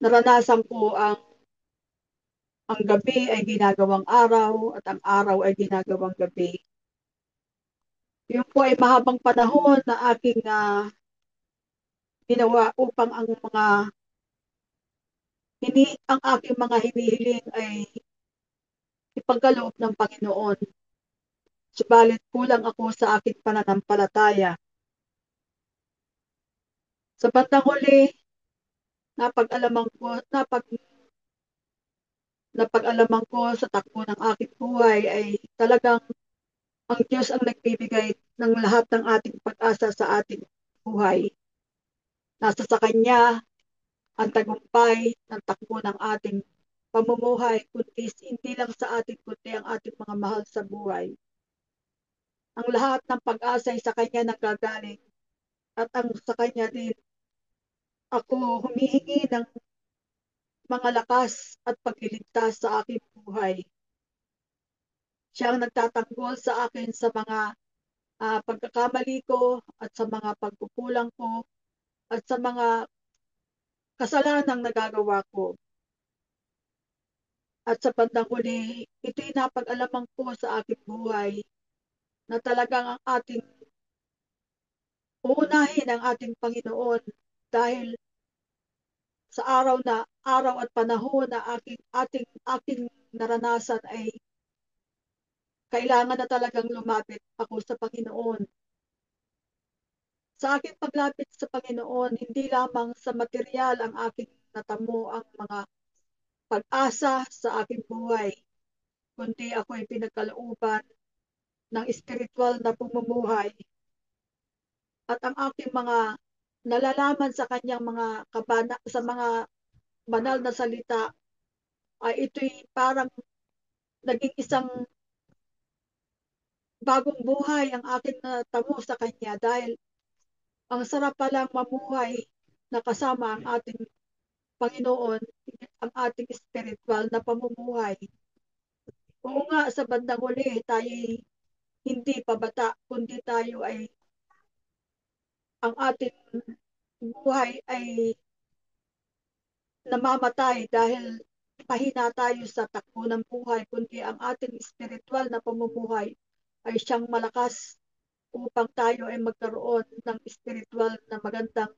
Naranasan ko ang gabi ay ginagawang araw at ang araw ay ginagawang gabi. Yun po ay mahabang panahon na aking ginawa upang ang aking mga hinihiling ay ipagkaloob ng Panginoon. Subalit kulang ako sa aking pananampalataya. Sa bandang huli, napag-alaman ko sa takbo ng aking buhay ay talagang ang Diyos ang nagbibigay ng lahat ng ating pag-asa sa ating buhay. Nasa sa Kanya ang tagumpay ng takbo ng ating pamumuhay, kundi hindi lang sa ating kundi ang ating mga mahal sa buhay. Ang lahat ng pag-asa ay sa Kanya nanggagaling at sa Kanya din ako humihingi ng mga lakas at pagliligtas sa aking buhay. Siya ang nagtatanggol sa akin sa mga pagkakamali ko at sa mga pagkukulang ko at sa mga kasalanang nagagawa ko. At sa bandang huli, ito'y napag-alaman ko sa aking buhay na talagang ang ating uunahin ang ating Panginoon dahil sa araw at panahon na aking naranasan ay kailangan na talagang lumapit ako sa Panginoon. Sa aking paglapit sa Panginoon, hindi lamang sa material ang aking natamo ang mga pag-asa sa aking buhay, kundi ako'y pinagkalooban ng espiritual na pamumuhay at ang aking mga nalalaman sa kanyang mga sa mga banal na salita ay ito'y parang naging isang bagong buhay ang aking natamo sa kanya dahil ang sarap palang mamuhay na kasama ang ating Panginoon, ang ating spiritual na pamumuhay. Oo nga, sa bandang huli, tayo hindi pa bata, kundi tayo ay ang ating buhay ay namamatay dahil pahina tayo sa takbo ng buhay, kundi ang ating spiritual na pamumuhay ay siyang malakas upang tayo ay magkaroon ng spiritual na magandang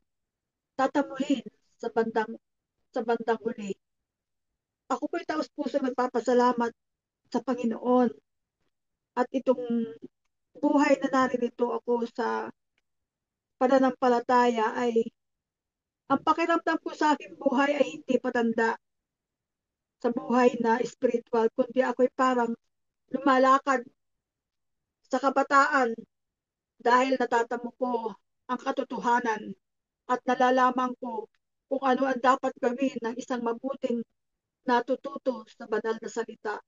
tatamuhin sa bandang huli. Ako po'y taos puso nagpapasalamat sa Panginoon at itong buhay na naririto ako sa pananampalataya ay ang pakiramdam ko sa aking buhay ay hindi patanda sa buhay na spiritual, kundi ako'y parang lumalakad sa kabataan dahil natatamo ko ang katotohanan at nalalaman ko kung ano ang dapat gawin ng isang mabuting natututo sa banal na salita.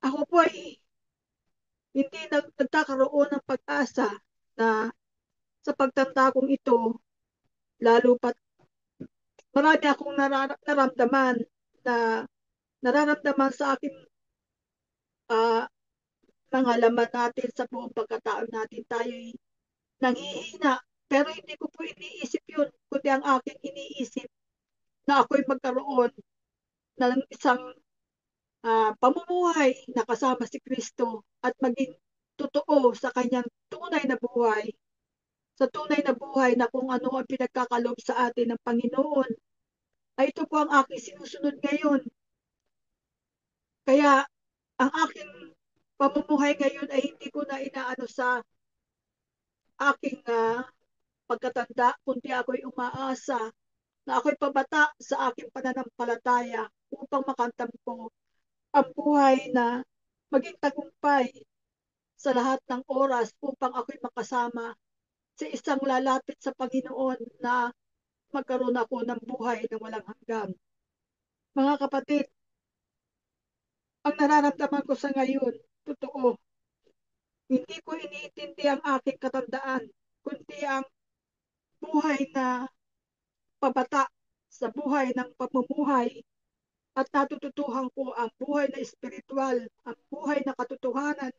Ako po ay hindi nagkakaroon ng pag-asa na sa pagtanda kong ito, lalo pat marami akong nararamdaman sa aking mga laman natin sa buong pagkatao natin. Tayo'y nanghihina, pero hindi ko po iniisip yun, kundi ang aking iniisip na ako'y magkaroon ng isang pamumuhay na kasama si Kristo at maging totoo sa kanyang tunay na buhay. Sa tunay na buhay na kung ano ang pinagkakalob sa atin ng Panginoon, ay ito po ang aking sinusunod ngayon. Kaya ang aking pamumuhay ngayon ay hindi ko na inaano sa aking pagkatanda, kundi ako'y umaasa na ako'y pabata sa aking pananampalataya upang makamtan ko ang buhay na maging tagumpay sa lahat ng oras upang ako'y makasama sa isang lalapit sa Panginoon na magkaroon ako ng buhay na walang hanggan. Mga kapatid, ang nararamdaman ko sa ngayon, totoo, hindi ko iniintindi ang aking katandaan, kundi ang buhay na pabata sa buhay ng pamumuhay at natututuhan ko ang buhay na espiritual, ang buhay na katotohanan.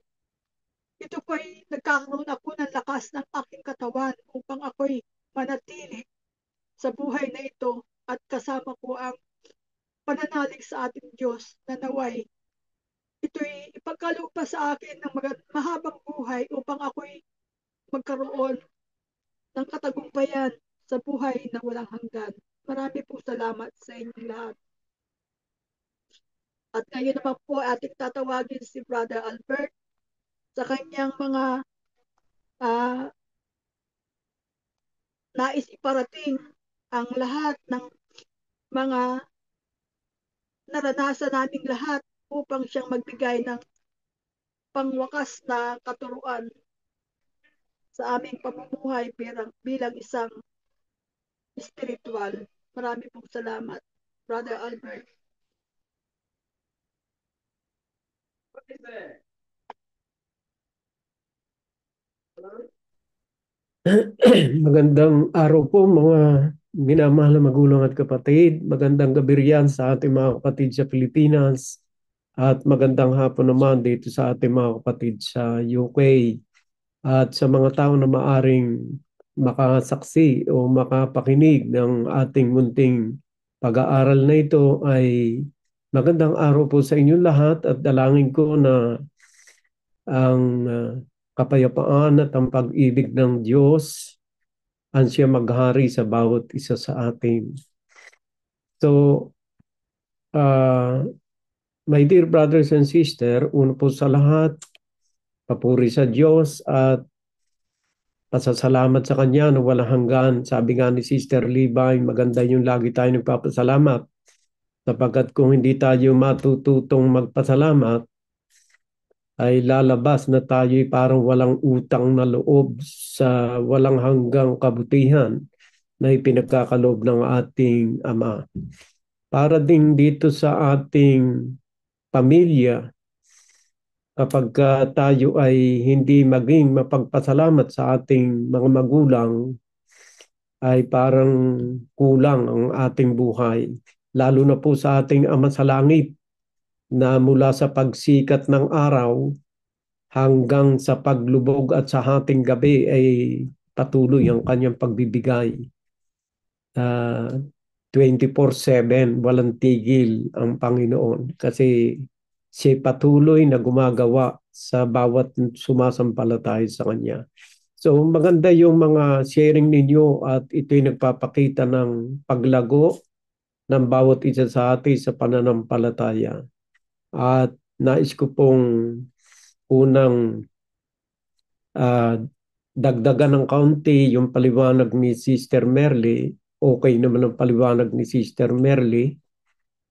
Ito po ay nagkakaroon ako ng lakas ng aking katawan upang ako'y manatili sa buhay na ito at kasama ko ang pananalig sa ating Diyos na naway. Ito'y ipagkaloob pa sa akin ng mahabang buhay upang ako'y magkaroon ng katagumpayan sa buhay na walang hanggan. Marami po salamat sa inyong lahat. At ngayon naman po ating tatawagin si Brother Albert sa kanyang mga nais iparating ang lahat ng mga naranasan naming lahat upang siyang magbigay ng pangwakas na katuruan sa aming pamumuhay bilang isang spiritual. Marami pong salamat, Brother Albert. Magandang araw po mga minamahal na magulang at kapatid. Magandang gabi riyan sa ating mga kapatid sa Pilipinas at magandang hapon naman dito sa ating mga kapatid sa UK at sa mga tao na maaring makasaksi o makapakinig ng ating munting pag-aaral na ito ay magandang araw po sa inyong lahat at dalangin ko na ang kapayapaan at ang pag-ibig ng Diyos ang siya maghari sa bawat isa sa atin. So, my dear brothers and sisters, una po sa lahat, papuri sa Diyos at pasasalamat sa Kanya na walang hanggan. Sabi nga ni Sister Levi, maganda yung lagi tayo nagpapasalamat. Sapagkat kung hindi tayo matututong magpasalamat, ay lalabas na tayo'y parang walang utang na loob sa walang hanggang kabutihan na ipinagkakaloob ng ating Ama. Para din dito sa ating pamilya, kapag tayo ay hindi maging mapagpasalamat sa ating mga magulang, ay parang kulang ang ating buhay. Lalo na po sa ating Ama sa Langit, na mula sa pagsikat ng araw hanggang sa paglubog at sa hating gabi ay patuloy ang kanyang pagbibigay. 24/7, walang tigil ang Panginoon kasi siya patuloy na gumagawa sa bawat sumasampalataya sa Kanya. So maganda yung mga sharing ninyo at ito'y nagpapakita ng paglago ng bawat isa sa atin sa pananampalataya. At nais ko pong unang dagdagan ng kaunti yung paliwanag ni Sister Merly. Okay naman ang paliwanag ni Sister Merly.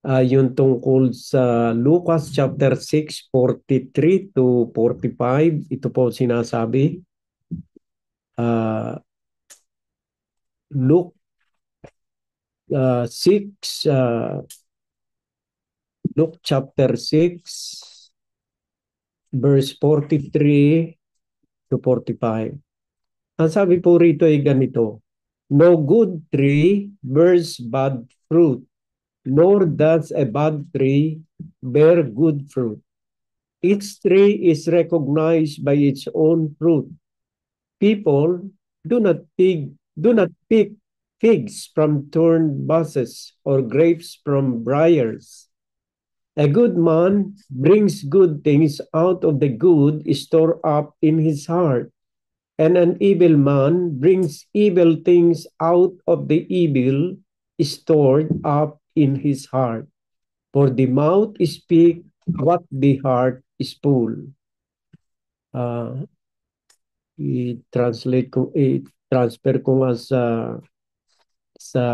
Yung tungkol sa Lucas chapter 6, 43 to 45. Ito po sinasabi. Luke 6, Luke chapter 6, verse 43 to 45. Ang sabi po rito ay ganito, no good tree bears bad fruit, nor does a bad tree bear good fruit. Each tree is recognized by its own fruit. People do not pick figs from thorn bushes or grapes from briars. A good man brings good things out of the good stored up in his heart, and an evil man brings evil things out of the evil stored up in his heart. For the mouth speaks what the heart is full. I-transfer ko nga sa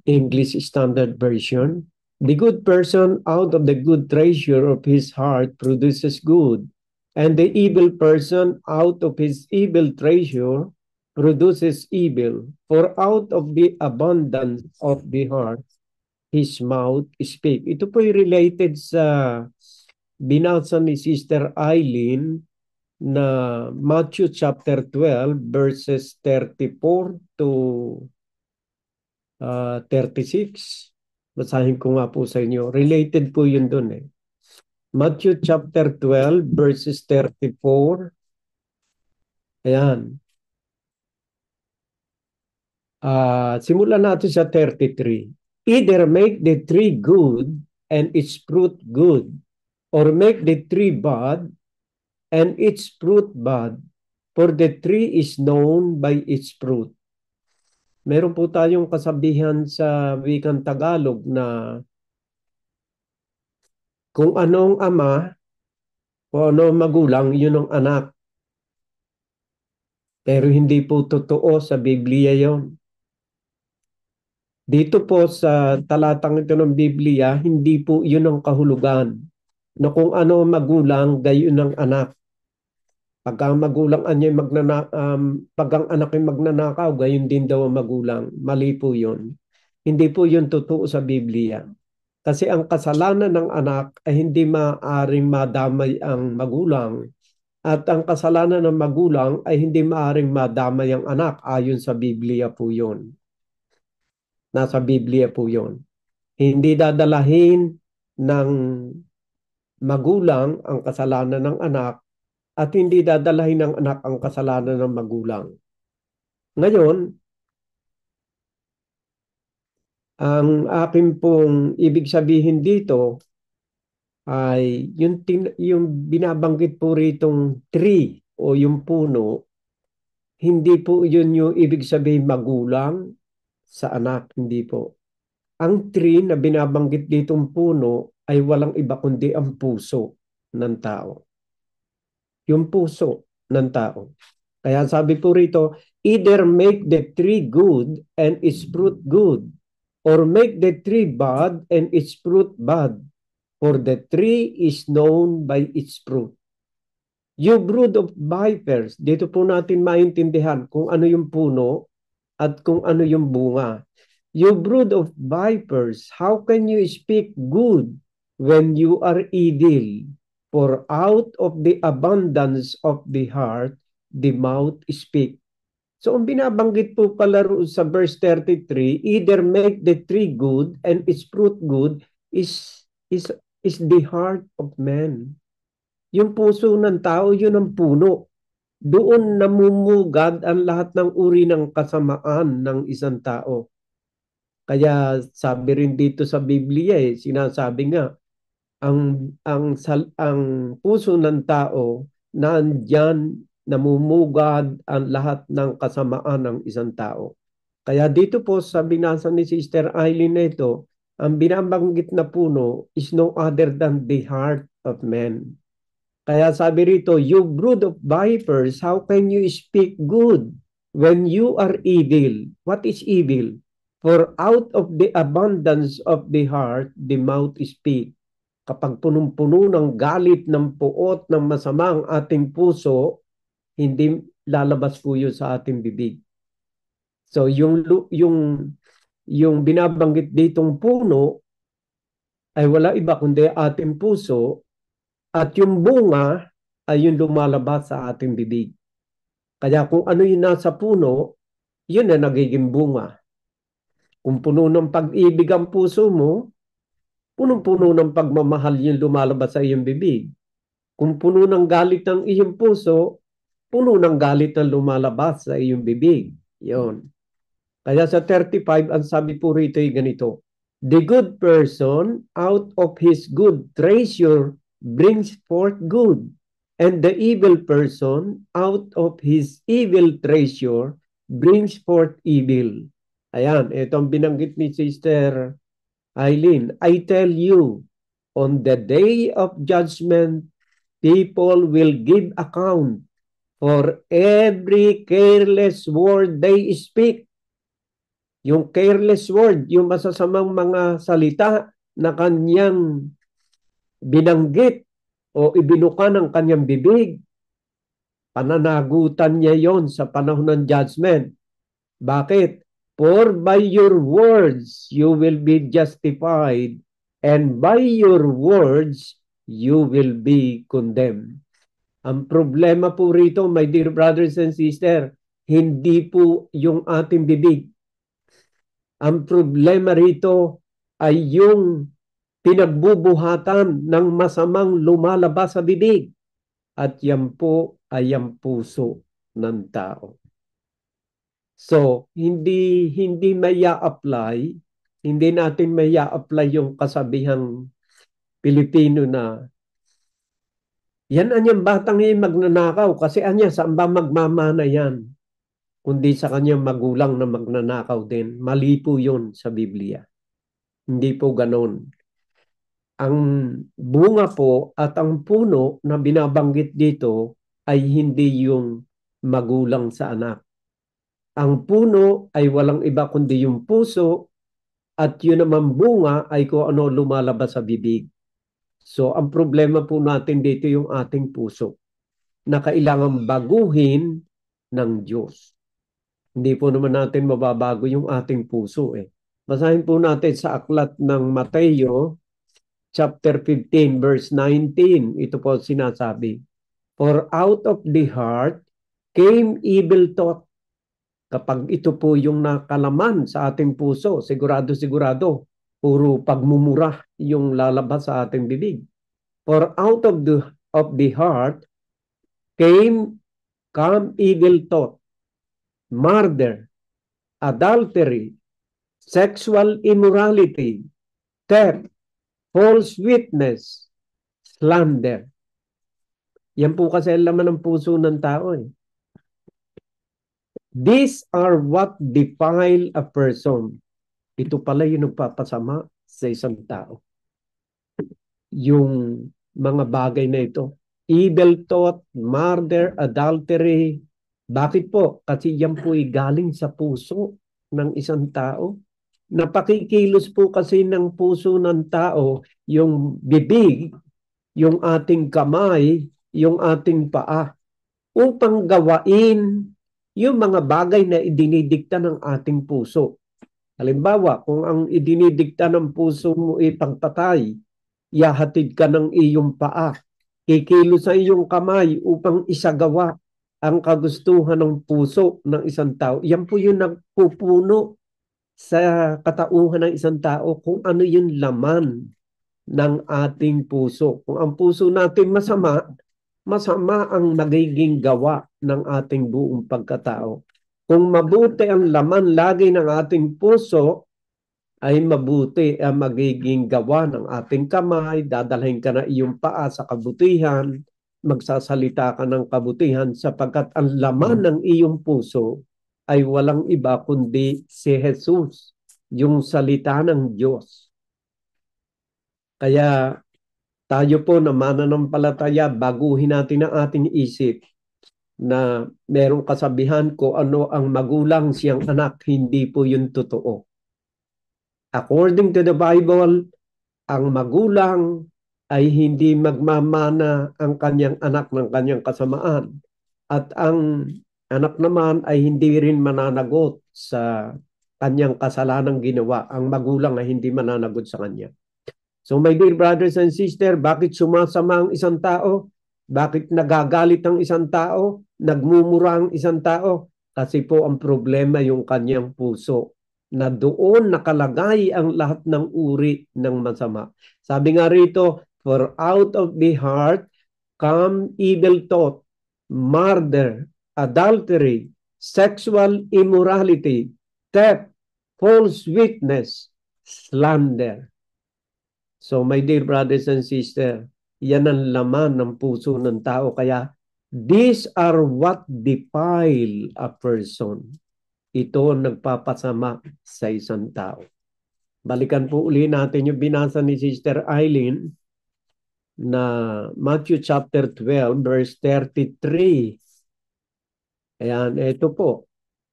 English Standard Version. The good person out of the good treasure of his heart produces good, and the evil person out of his evil treasure produces evil. For out of the abundance of the heart, his mouth speaks. Ito po related sa binasa ni Sister Eileen na Matthew chapter 12 verses 34 to 36. Basahin ko nga po sa inyo. Related po yun dun eh. Matthew chapter 12 verses 34. Ayan. Simulan natin sa 33. Either make the tree good and its fruit good, or make the tree bad and its fruit bad, for the tree is known by its fruit. Meron po tayong kasabihan sa wikang Tagalog na kung anong ama, kung anong magulang, yun ang anak. Pero hindi po totoo sa Biblia yon. Dito po sa talatang ito ng Biblia, hindi po yun ang kahulugan. Na kung ano magulang, gayon ang anak. Pag ang magulang pag ang anak ay magnanakaw, gayon din daw ang magulang. Mali po yun. Hindi po yun totoo sa Biblia. Kasi ang kasalanan ng anak ay hindi maaaring madamay ang magulang. At ang kasalanan ng magulang ay hindi maaaring madamay ang anak. Ayon sa Biblia po yun. Nasa Biblia po yun. Hindi dadalahin ng magulang ang kasalanan ng anak at hindi dadalahin ng anak ang kasalanan ng magulang. Ngayon, ang akin pong ibig sabihin dito ay yung binabanggit po ritong tree o yung puno, hindi po yun yung ibig sabihin magulang sa anak, hindi po. Ang tree na binabanggit ditong puno ay walang iba kundi ang puso ng tao. Yung puso ng tao. Kaya sabi po rito, either make the tree good and its fruit good, or make the tree bad and its fruit bad, for the tree is known by its fruit. You brood of vipers, dito po natin maintindihan kung ano yung puno at kung ano yung bunga. You brood of vipers, how can you speak good when you are evil? For out of the abundance of the heart, the mouth speak. So ang binabanggit po pala sa verse 33, either make the tree good and its fruit good is the heart of man. Yung puso ng tao, yun ang puno. Doon namumugad ang lahat ng uri ng kasamaan ng isang tao. Kaya sabi rin dito sa Biblia, sinasabi nga, ang puso ng tao, nandyan namumugad ang lahat ng kasamaan ng isang tao. Kaya dito po sa binasa ni Sister Eileen na ito, ang binabanggit na puno is no other than the heart of man. Kaya sabi rito, you brood of vipers, how can you speak good when you are evil? What is evil? For out of the abundance of the heart, the mouth speak. Kapag punong-puno ng galit, ng puot, ng masama ang ating puso, hindi lalabas po yun sa ating bibig. So yung binabanggit ditong puno ay wala iba kundi ating puso, at yung bunga ay yung lumalabas sa ating bibig. Kaya kung ano yung nasa puno, yun na nagiging bunga. Kung puno ng pag-ibig ang puso mo, punong-puno ng pagmamahal yung lumalabas sa iyong bibig. Kung puno ng galit ng iyong puso, puno ng galit ang lumalabas sa iyong bibig. Yun. Kaya sa 35, ang sabi po rito ay ganito, the good person out of his good treasure brings forth good, and the evil person out of his evil treasure brings forth evil. Ayan, itong binanggit ni Sister Eileen. I tell you, on the day of judgment, people will give account for every careless word they speak. Yung careless word, yung masasamang mga salita na kanyang binanggit o ibinuka ng kanyang bibig, pananagutan niya yon sa panahon ng judgment. Bakit? For by your words you will be justified, and by your words you will be condemned. Ang problema po rito, my dear brothers and sisters, hindi po yung ating bibig. Ang problema rito ay yung pinagbubuhatan ng masamang lumalabas sa bibig. At yan po ay ang puso ng tao. So, hindi maya-apply, hindi natin maya-apply yung kasabihang Pilipino na yan anyang batang yung magnanakaw kasi anya saan ba magmamana yan? Kundi sa kanyang magulang na magnanakaw din. Mali po yun sa Biblia. Hindi po ganon. Ang bunga po at ang puno na binabanggit dito ay hindi yung magulang sa anak. Ang puno ay walang iba kundi yung puso at yun naman bunga ay kung ano lumalabas sa bibig. So ang problema po natin dito yung ating puso na kailangan baguhin ng Diyos. Hindi po naman natin mababago yung ating puso eh. Basahin po natin sa aklat ng Mateo chapter 15 verse 19. Ito po sinasabi. For out of the heart came evil thought. Kapag ito po yung nakalaman sa ating puso, sigurado, puro pagmumura yung lalabas sa ating bibig. For out of the heart come evil thought, murder, adultery, sexual immorality, theft, false witness, slander. Yan po kasi ang laman ng puso ng tao eh. These are what defile a person. Ito pala yung nagpapasama sa isang tao. Yung mga bagay na ito. Evil thought, murder, adultery, Bakit po? Kasi yan po ay galing sa puso ng isang tao. Napakikilos po kasi ng puso ng tao, yung bibig, yung ating kamay, yung ating paa, upang gawain yung mga bagay na idinidikta ng ating puso. Halimbawa, kung ang idinidikta ng puso mo ay pangpatay, ihahatid ka ng iyong paa. Kikilos sa iyong kamay upang isagawa ang kagustuhan ng puso ng isang tao. Yan po yung nagpupuno sa katauhan ng isang tao kung ano yung laman ng ating puso. Kung ang puso natin masama, masama ang magiging gawa ng ating buong pagkatao. Kung mabuti ang laman lagi ng ating puso, ay mabuti ang magiging gawa ng ating kamay, dadalhin ka na iyong paa sa kabutihan, magsasalita ka ng kabutihan sapagkat ang laman ng iyong puso ay walang iba kundi si Jesus, yung salita ng Diyos. Kaya tayo po na mananampalataya, baguhin natin ang ating isip na merong kasabihan ko ano ang magulang siyang anak, hindi po yun totoo. According to the Bible, ang magulang ay hindi magmamana ang kanyang anak ng kanyang kasamaan. At ang anak naman ay hindi rin mananagot sa kanyang kasalanang ginawa. Ang magulang ay hindi mananagot sa kanya. So my dear brothers and sisters, bakit sumasama ang isang tao? Bakit nagagalit ang isang tao? Nagmumura ang isang tao? Kasi po ang problema yung kanyang puso, na doon nakalagay ang lahat ng uri ng masama. Sabi nga rito, for out of the heart come evil thought, murder, adultery, sexual immorality, theft, false witness, slander. So my dear brothers and sisters, yan ang laman ng puso ng tao. Kaya these are what defile a person. Ito ang nagpapasama sa isang tao. Balikan po uli natin yung binasa ni Sister Eileen na Matthew chapter 12 verse 33. Ayan, ito po.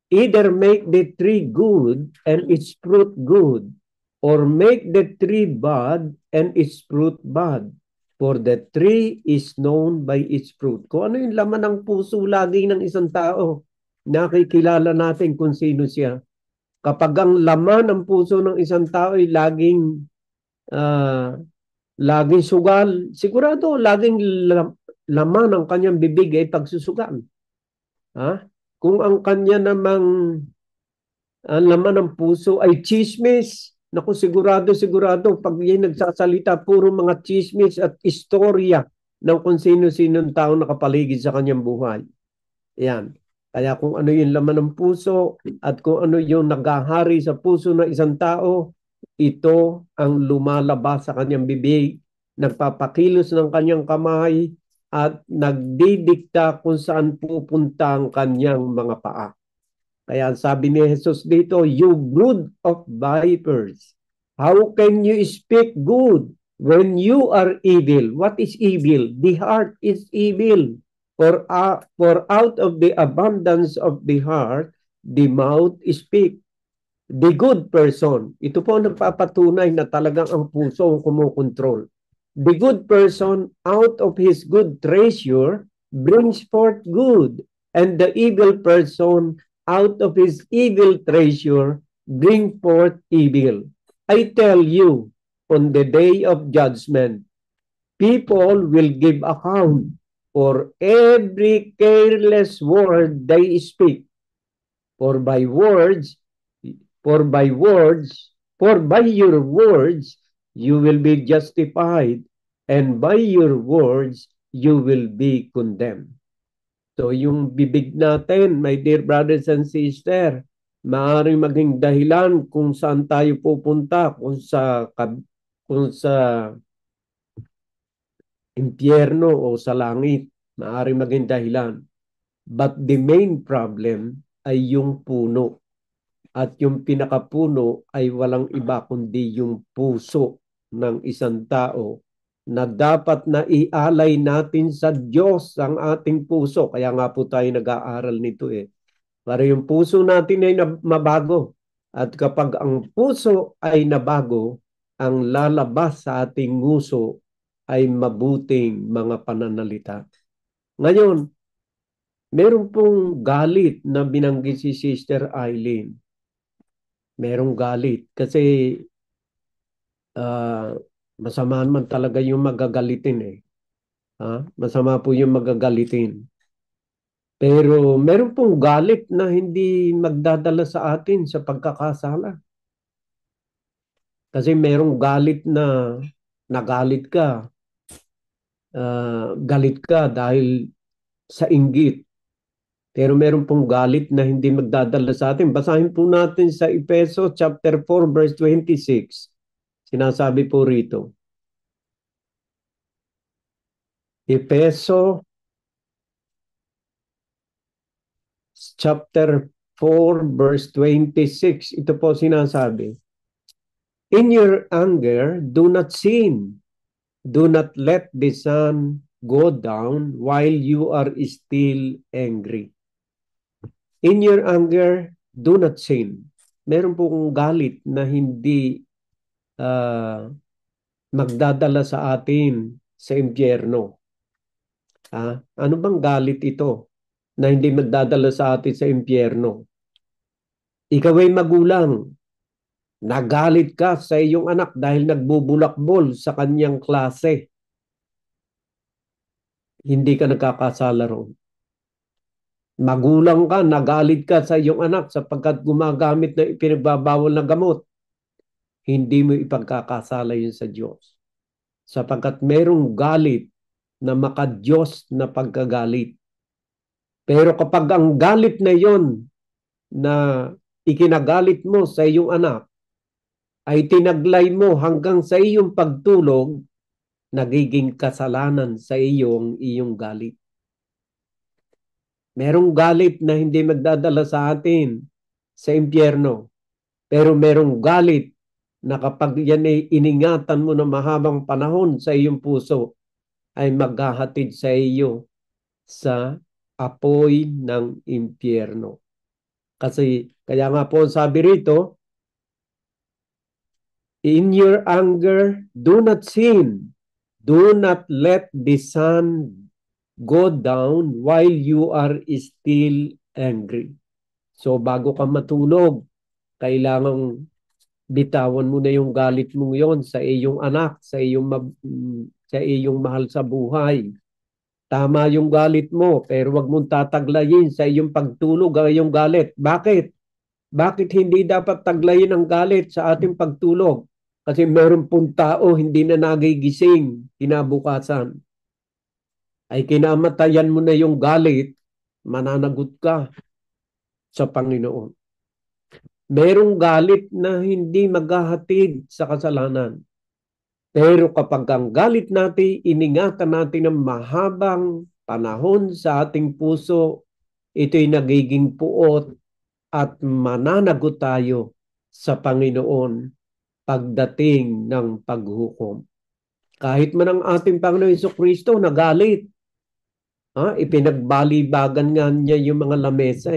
Either make the tree good and its fruit good, or make the tree bad and its fruit bad. For the tree is known by its fruit. Kung ano yung laman ng puso lagi ng isang tao, nakikilala natin kung sino siya. Kapag ang laman ng puso ng isang tao ay laging sugal, sigurado laging laman ng kanyang bibig ay pagsusugal. Kung ang kanya namang ang laman ng puso ay chismis, naku, sigurado pag yan nagsasalita, puro mga chismis at istorya ng kung sino-sinong tao nakapaligid sa kanyang buhay. Yan. Kaya kung ano yung laman ng puso at kung ano yung naghahari sa puso ng isang tao, ito ang lumalabas sa kanyang bibig, nagpapakilos ng kanyang kamay, at nagdidikta kung saan pupunta ang kanyang mga paa. Kaya sabi ni Jesus dito, you brood of vipers, how can you speak good when you are evil? What is evil? The heart is evil. For out of the abundance of the heart, the mouth speak. The good person, ito po nagpapatunay na talagang ang puso ang kumukontrol. The good person out of his good treasure brings forth good, and the evil person out of his evil treasure bring forth evil. I tell you, on the day of judgment, people will give account for every careless word they speak. For by your words, you will be justified, and by your words, you will be condemned. So yung bibig natin, my dear brothers and sisters, maaaring maging dahilan kung saan tayo pupunta, kung sa impyerno o sa langit, maaaring maging dahilan. But the main problem ay yung puno. At yung pinakapuno ay walang iba kundi yung puso ng isang tao na dapat na ialay natin sa Diyos ang ating puso. Kaya nga po tayo nag-aaral nito para yung puso natin ay mabago. At kapag ang puso ay nabago, ang lalabas sa ating nguso ay mabuting mga pananalita. Ngayon, meron pong galit na binanggit si Sister Eileen. Merong galit kasi masama naman talaga yung magagalitin Masama po yung magagalitin. Pero meron pong galit na hindi magdadala sa atin sa pagkakasala. Kasi merong galit na nagalit ka. Galit ka dahil sa inggit. Pero meron pong galit na hindi magdadala sa atin. Basahin po natin sa Efeso chapter 4 verse 26. Sinasabi po rito. Efeso chapter 4 verse 26. Ito po sinasabi. In your anger, do not sin. Do not let the sun go down while you are still angry. In your anger, do not sin. Meron pong galit na hindi magdadala sa atin sa impyerno. Ano bang galit ito na hindi magdadala sa atin sa impyerno? Ikaw ay magulang. Nagalit ka sa iyong anak dahil nagbubulakbol sa kanyang klase. Hindi ka nagkakasala roon. Magulang ka, nagalit ka sa iyong anak sapagkat gumagamit ng ipinagbabawal na gamot. Hindi mo ipagkakasala yun sa Diyos. Sapagkat merong galit na maka-Diyos na pagkagalit. Pero kapag ang galit na yon na ikinagalit mo sa iyong anak, ay tinaglay mo hanggang sa iyong pagtulog, nagiging kasalanan sa iyong galit. Merong galit na hindi magdadala sa atin sa impyerno. Pero merong galit na kapag yan ay iningatan mo na mahabang panahon sa iyong puso, ay maghahatid sa iyo sa apoy ng impyerno. Kasi kaya nga po sabi rito, in your anger, do not sin. Do not let the sun go down while you are still angry. So bago ka matulog, kailangang bitawan mo na yung galit mo yon sa iyong anak, sa iyong mahal sa buhay. Tama yung galit mo, pero wag mong tataglayin sa iyong pagtulog ang iyong galit. Bakit? Bakit hindi dapat taglayin ang galit sa ating pagtulog? Kasi meron pong tao hindi na nagigising kinabukasan. Ay kinamatayan mo na yung galit, mananagot ka sa Panginoon. Merong galit na hindi maghahatid sa kasalanan. Pero kapag ang galit natin, iningatan natin ng mahabang panahon sa ating puso, ito'y nagiging puot at mananagot tayo sa Panginoon pagdating ng paghukom. Kahit man ang ating Panginoon Jesucristo nagalit, ipinagbalibagan nga niya yung mga lamesa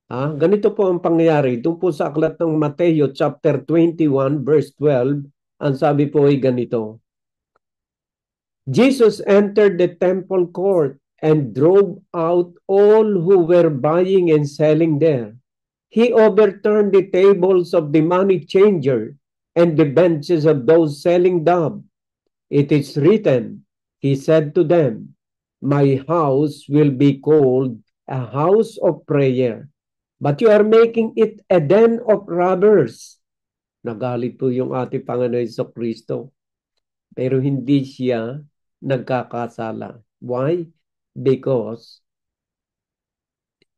Ganito po ang pangyayari. Doon po sa aklat ng Mateo chapter 21 verse 12, ang sabi po ay ganito. Jesus entered the temple court and drove out all who were buying and selling there. He overturned the tables of the money changer and the benches of those selling doves. It is written, he said to them, my house will be called a house of prayer, but you are making it a den of robbers. Nagalit po yung ating Panginoon Jesucristo. Pero hindi siya nagkakasala. Why? Because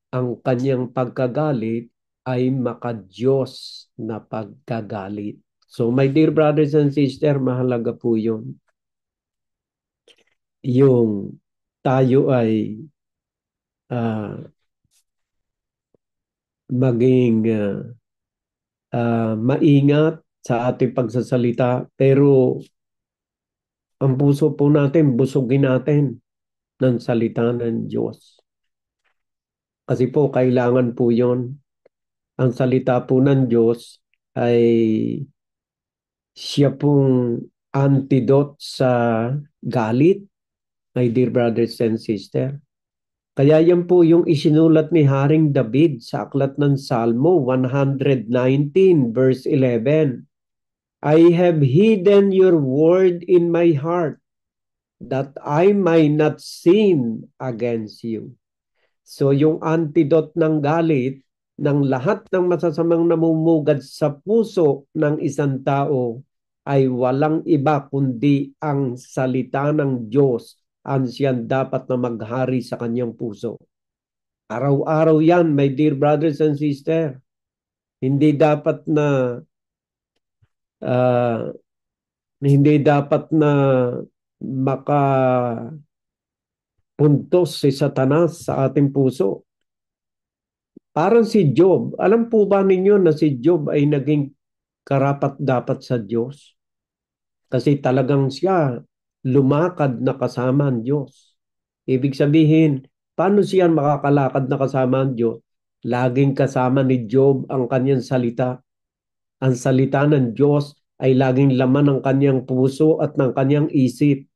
ang kanyang pagkagalit ay maka-Diyos na pagkagalit. So my dear brothers and sisters, mahalaga po yun. Yung tayo ay maging maingat sa ating pagsasalita, pero ang puso po natin, busugin natin ng salita ng Diyos. Kasi po, kailangan po yon. Ang salita po ng Diyos ay siya pong antidote sa galit, my dear brothers and sisters. Kaya yan po yung isinulat ni Haring David sa aklat ng Salmo 119 verse 11. I have hidden your word in my heart that I might not sin against you. So yung antidote ng galit, ng lahat ng masasamang namumugad sa puso ng isang tao ay walang iba kundi ang salita ng Diyos ang siyang dapat na maghari sa kanyang puso. Araw-araw yan, my dear brothers and sisters. Hindi dapat na makapuntos si Satanas sa ating puso. Parang si Job. Alam po ba ninyo na si Job ay naging karapat-dapat sa Diyos? Kasi talagang siya lumakad na kasama ang Diyos. Ibig sabihin, paano siya makakalakad na kasama ang Diyos? Laging kasama ni Job ang kanyang salita. Ang salita ng Diyos ay laging laman ng kanyang puso at ng kanyang isip.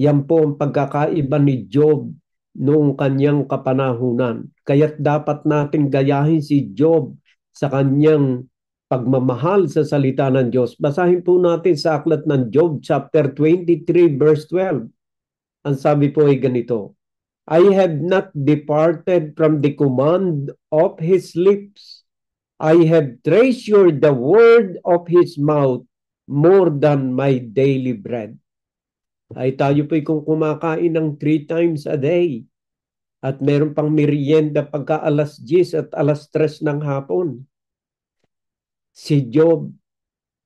Yan po ang pagkakaiba ni Job noong kanyang kapanahunan. Kaya't dapat natin gayahin si Job sa kanyang pagmamahal sa salita ng Diyos. Basahin po natin sa aklat ng Job chapter 23 verse 12. Ang sabi po ay ganito, I have not departed from the command of his lips. I have treasured the word of his mouth more than my daily bread. Ay tayo po'y kung kumakain ng 3 times a day at meron pang merienda pagka alas 10 at alas 3 ng hapon. Si Job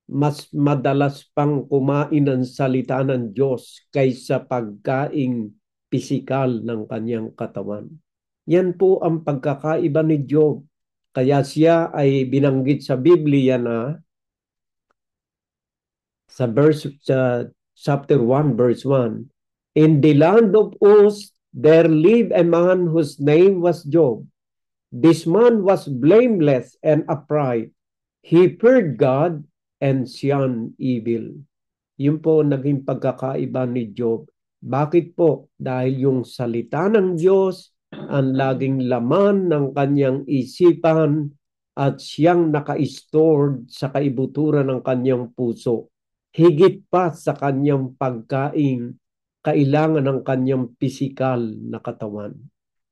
mas madalas pang kumain ng salita ng Diyos kaysa pagkaing pisikal ng kanyang katawan. Yan po ang pagkakaiba ni Job. Kaya siya ay binanggit sa Biblia na sa chapter 1 verse 1, in the land of Uz there lived a man whose name was Job. This man was blameless and upright. He feared God and shunned evil. Yun po naging pagkakaiba ni Job. Bakit po? Dahil yung salita ng Diyos ang laging laman ng kanyang isipan at siyang naka-stored sa kaibuturan ng kanyang puso. Higit pa sa kanyang pagkain, kailangan ng kanyang pisikal na katawan.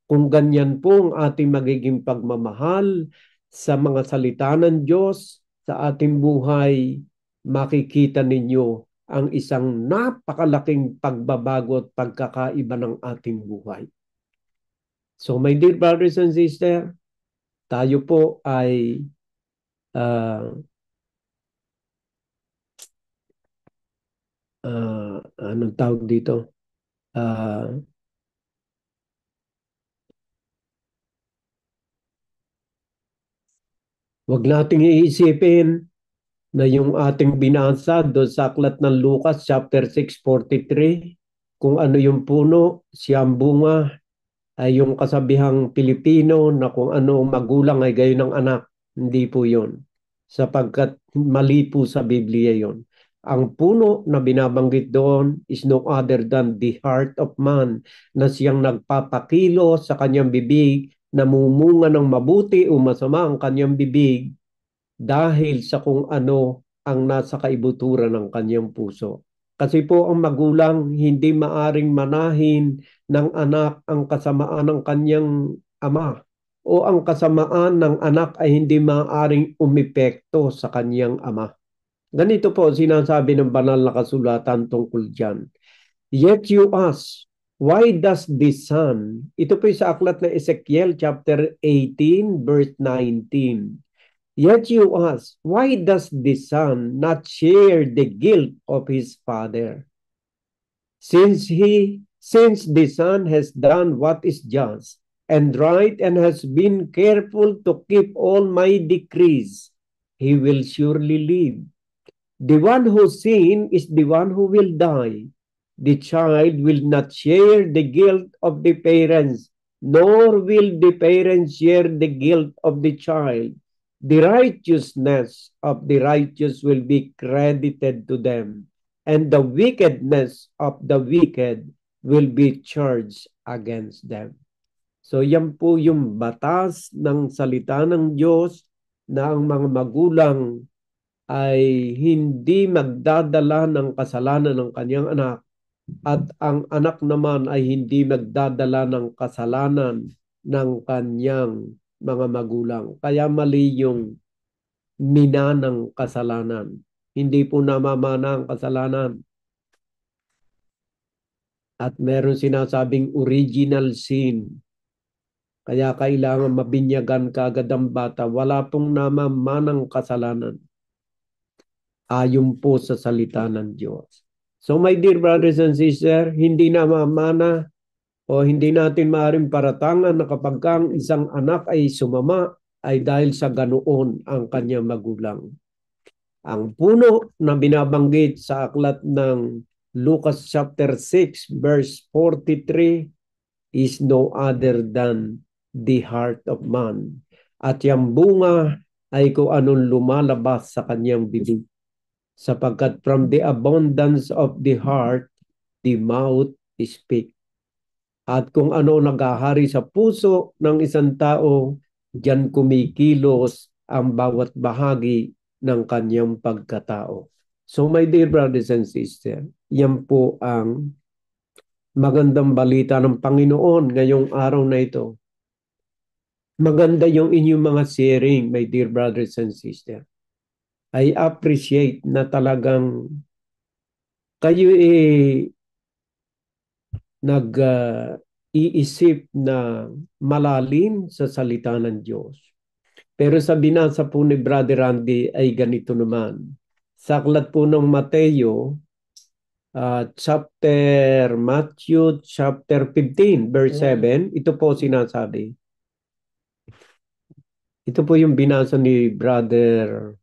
Kung ganyan po ang ating magiging pagmamahal sa mga salita ng Diyos sa ating buhay, makikita ninyo ang isang napakalaking pagbabago at pagkakaiba ng ating buhay. So my dear brothers and sisters, tayo po ay anong tawag dito? Huwag nating iisipin na yung ating binasa doon sa aklat ng Lucas chapter 6:43, kung ano yung puno, siyang bunga, ay yung kasabihang Pilipino na kung ano magulang ay gayon ng anak. Hindi po yun. Sapagkat mali po sa Biblia yon. Ang puno na binabanggit doon is no other than the heart of man na siyang nagpapakilo sa kanyang bibig, namumunga ng mabuti o masama ang kanyang bibig dahil sa kung ano ang nasa kaibuturan ng kanyang puso. Kasi po ang magulang hindi maaring manahin ng anak ang kasamaan ng kanyang ama o ang kasamaan ng anak ay hindi maaring umepekto sa kanyang ama. Ganito po sinasabi ng banal na kasulatan tungkol dyan. Yet you ask, why does the son, ito po sa aklat na Ezekiel chapter 18 verse 19, yet you ask, why does the son not share the guilt of his father? Since the son has done what is just and right and has been careful to keep all my decrees, he will surely live. The one who sinned is the one who will die. the child will not share the guilt of the parents, nor will the parents share the guilt of the child. The righteousness of the righteous will be credited to them, and the wickedness of the wicked will be charged against them. So yan po yung batas ng salita ng Diyos na ang mga magulang ay hindi magdadala ng kasalanan ng kanyang anak at ang anak naman ay hindi magdadala ng kasalanan ng kanyang mga magulang. Kaya mali yung minanang kasalanan. Hindi po namamana ang kasalanan. At meron sinasabing original sin. Kaya kailangan mabinyagan kaagad ang bata. Wala pong namamanang kasalanan. Ayon po sa salita ng Diyos. So my dear brothers and sisters, hindi namamana o hindi natin maaaring paratangan na kapag ang isang anak ay sumama ay dahil sa ganoon ang kanyang magulang. Ang puno na binabanggit sa aklat ng Lucas chapter 6 verse 43 is no other than the heart of man. At yung bunga ay kung anong lumalabas sa kanyang bibig. Sapagkat from the abundance of the heart, the mouth speaks. At kung ano naghahari sa puso ng isang tao, diyan kumikilos ang bawat bahagi ng kanyang pagkatao. So my dear brothers and sisters, yan po ang magandang balita ng Panginoon ngayong araw na ito. Maganda yung inyong mga sharing, my dear brothers and sisters. I appreciate na talagang kayo nag-iisip na malalim sa salita ng Diyos. Pero sa binasa po ni Brother Randy ay ganito naman. Sa aklat po ng Mateo, Matthew chapter 15 verse 7, ito po sinasabi. Ito po yung binasa ni Brother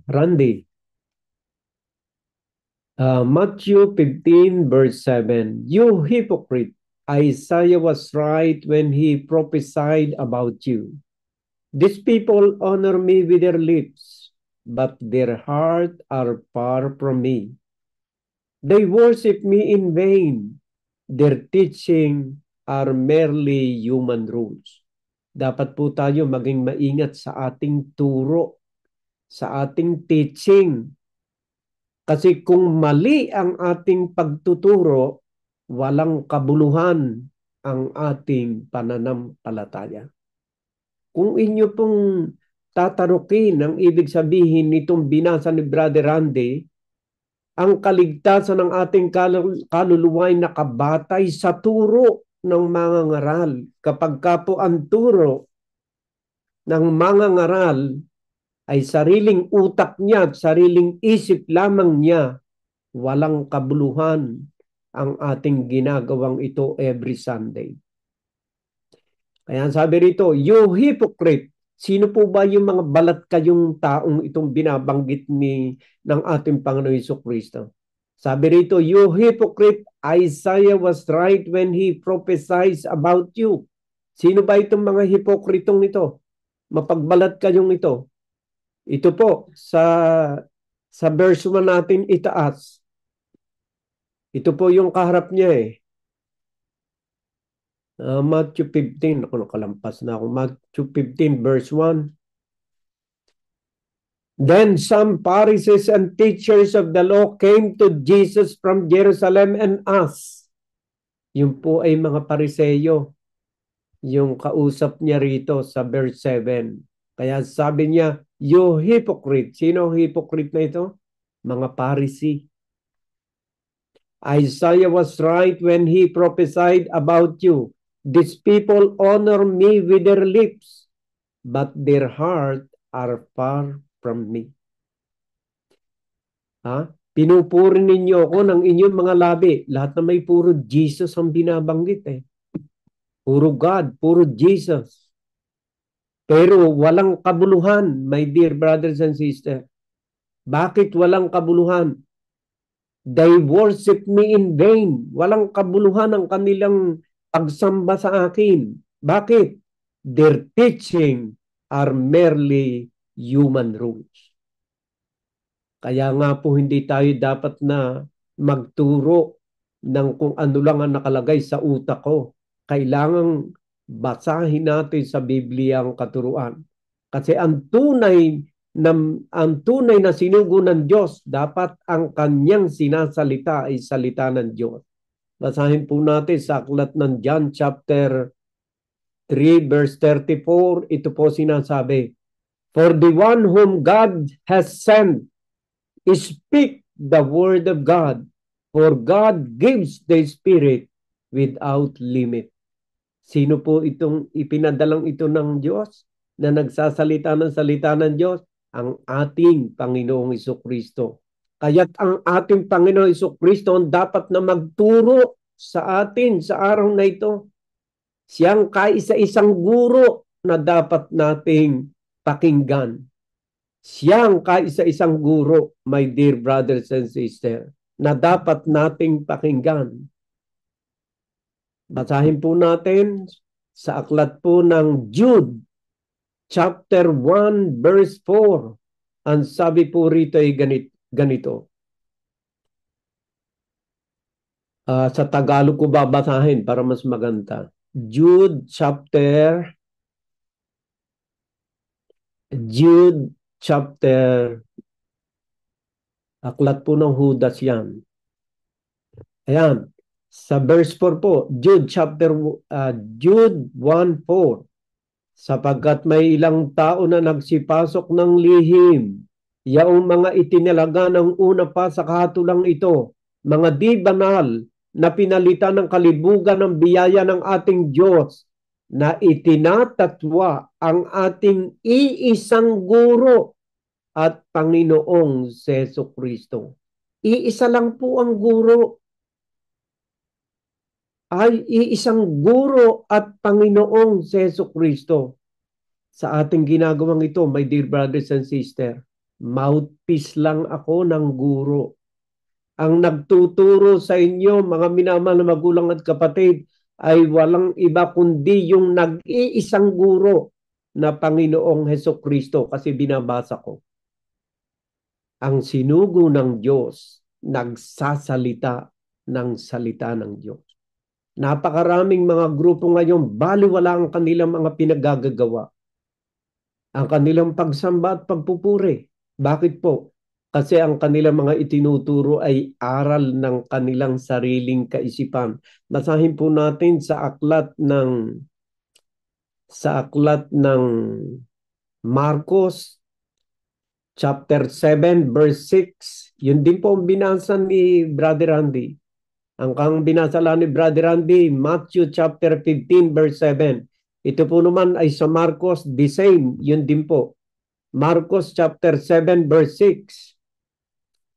Randy. Matthew 15 verse 7, you hypocrite, Isaiah was right when he prophesied about you. These people honor me with their lips, but their heart are far from me. They worship me in vain. Their teaching are merely human rules. Dapat po tayo maging maingat sa ating turo, sa ating teaching. Kasi kung mali ang ating pagtuturo, walang kabuluhan ang ating pananampalataya. Kung inyo pong tatarukin ang ibig sabihin nitong binasa ni Brother Randy, ang kaligtasan ng ating kaluluwa ay nakabatay sa turo ng mga ngaral. Kapag ka po ang turo ng mga ngaral ay sariling utak niya at sariling isip lamang niya, walang kabuluhan ang ating ginagawang ito every Sunday. Kaya sabi rito, you hypocrite. Sino po ba yung mga balat kayong taong itong binabanggit ng ating Panginoon Jesucristo? Sabi rito, you hypocrite, Isaiah was right when he prophesied about you. Sino ba itong mga hipokritong ito? Mapagbalat kayong ito. Ito po, sa verse 1 natin itaas. Ito po yung kaharap niya eh. Matthew 15, ako nakalampas na ako. Matthew 15 verse 1. Then some Pharisees and teachers of the law came to Jesus from Jerusalem and asked. Yung po ay mga Pariseyo. Yung kausap niya rito sa verse 7. Kaya sabi niya, you hypocrite. Sino hypocrite na ito? Mga Pharisee. Isaiah was right when he prophesied about you. These people honor me with their lips, but their heart are far from me. Pinupuri ninyo ako ng inyong mga labi. Lahat na may puro Jesus ang binabanggit eh. Puro God, puro Jesus. Pero walang kabuluhan, my dear brothers and sisters. Bakit walang kabuluhan? They worship me in vain. Walang kabuluhan ang kanilang pagsamba sa akin. Bakit? Their teaching are merely human rules. Kaya nga po hindi tayo dapat na magturo ng kung ano lang ang nakalagay sa utak ko. Kailangang basahin natin sa Biblia ang katuruan. Kasi ang tunay na sinugo ng Diyos, dapat ang kanyang sinasalita ay salita ng Diyos. Basahin po natin sa aklat ng John chapter 3 verse 34. Ito po sinasabi, "For the one whom God has sent, speak the word of God, for God gives the Spirit without limit." Sino po itong ipinadalang ito ng Diyos na nagsasalita ng salita ng Diyos? Ang ating Panginoong Jesucristo. Kaya't ang ating Panginoong Jesucristo ang dapat na magturo sa atin sa araw na ito. Siyang kaisa-isang guro na dapat nating pakinggan. Siyang kaisa-isang guro, my dear brothers and sisters, na dapat nating pakinggan. Basahin po natin sa aklat po ng Jude, chapter 1, verse 4. Ang sabi po rito ay ganito. Sa Tagalog ko babasahin para mas maganda. Jude chapter, aklat po ng Judas yan. Ayan, sa verse 4 po, Jude 1:4. Sapagkat may ilang tao na nagsipasok ng lihim, yaong mga itinalaga ng una pa sa kahatulang ito, mga di banal na pinalitan ng kalibugan ng biyaya ng ating Diyos, na itinatatwa ang ating iisang guro at Panginoong Jesucristo. Iisa lang po ang guro. Ay iisang guro at Panginoong Jesucristo. Sa ating ginagawang ito, my dear brothers and sisters, mouthpiece lang ako ng guro. Ang nagtuturo sa inyo, mga minamahal na magulang at kapatid, ay walang iba kundi yung nag-iisang guro na Panginoong Jesucristo, kasi binabasa ko. Ang sinugo ng Diyos, nagsasalita ng salita ng Diyos. Napakaraming mga grupo ngayon, baliwala ang kanilang mga pinagagagawa. Ang kanilang pagsamba at pagpupuri. Bakit po? Kasi ang kanilang mga itinuturo ay aral ng kanilang sariling kaisipan. Basahin po natin sa aklat ng Marcos chapter 7 verse 6. Yun din po ang binasa ni Brother Randy. Ang kang binasala ni Brother Randy, Matthew chapter 15 verse 7. Ito po naman ay sa Marcos, the same, yun din po. Marcos chapter 7 verse 6.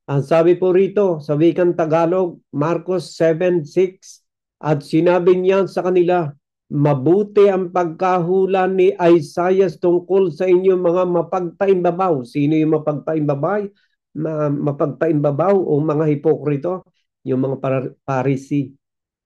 Ang sabi po rito sa wikang Tagalog, Marcos 7:6, at sinabi niya sa kanila, mabuti ang pagkahula ni Isaiah tungkol sa inyong mga mapagpaimbabaw. Sino yung mapagpaimbabaw o mga hipokrito? Yung mga Parisi.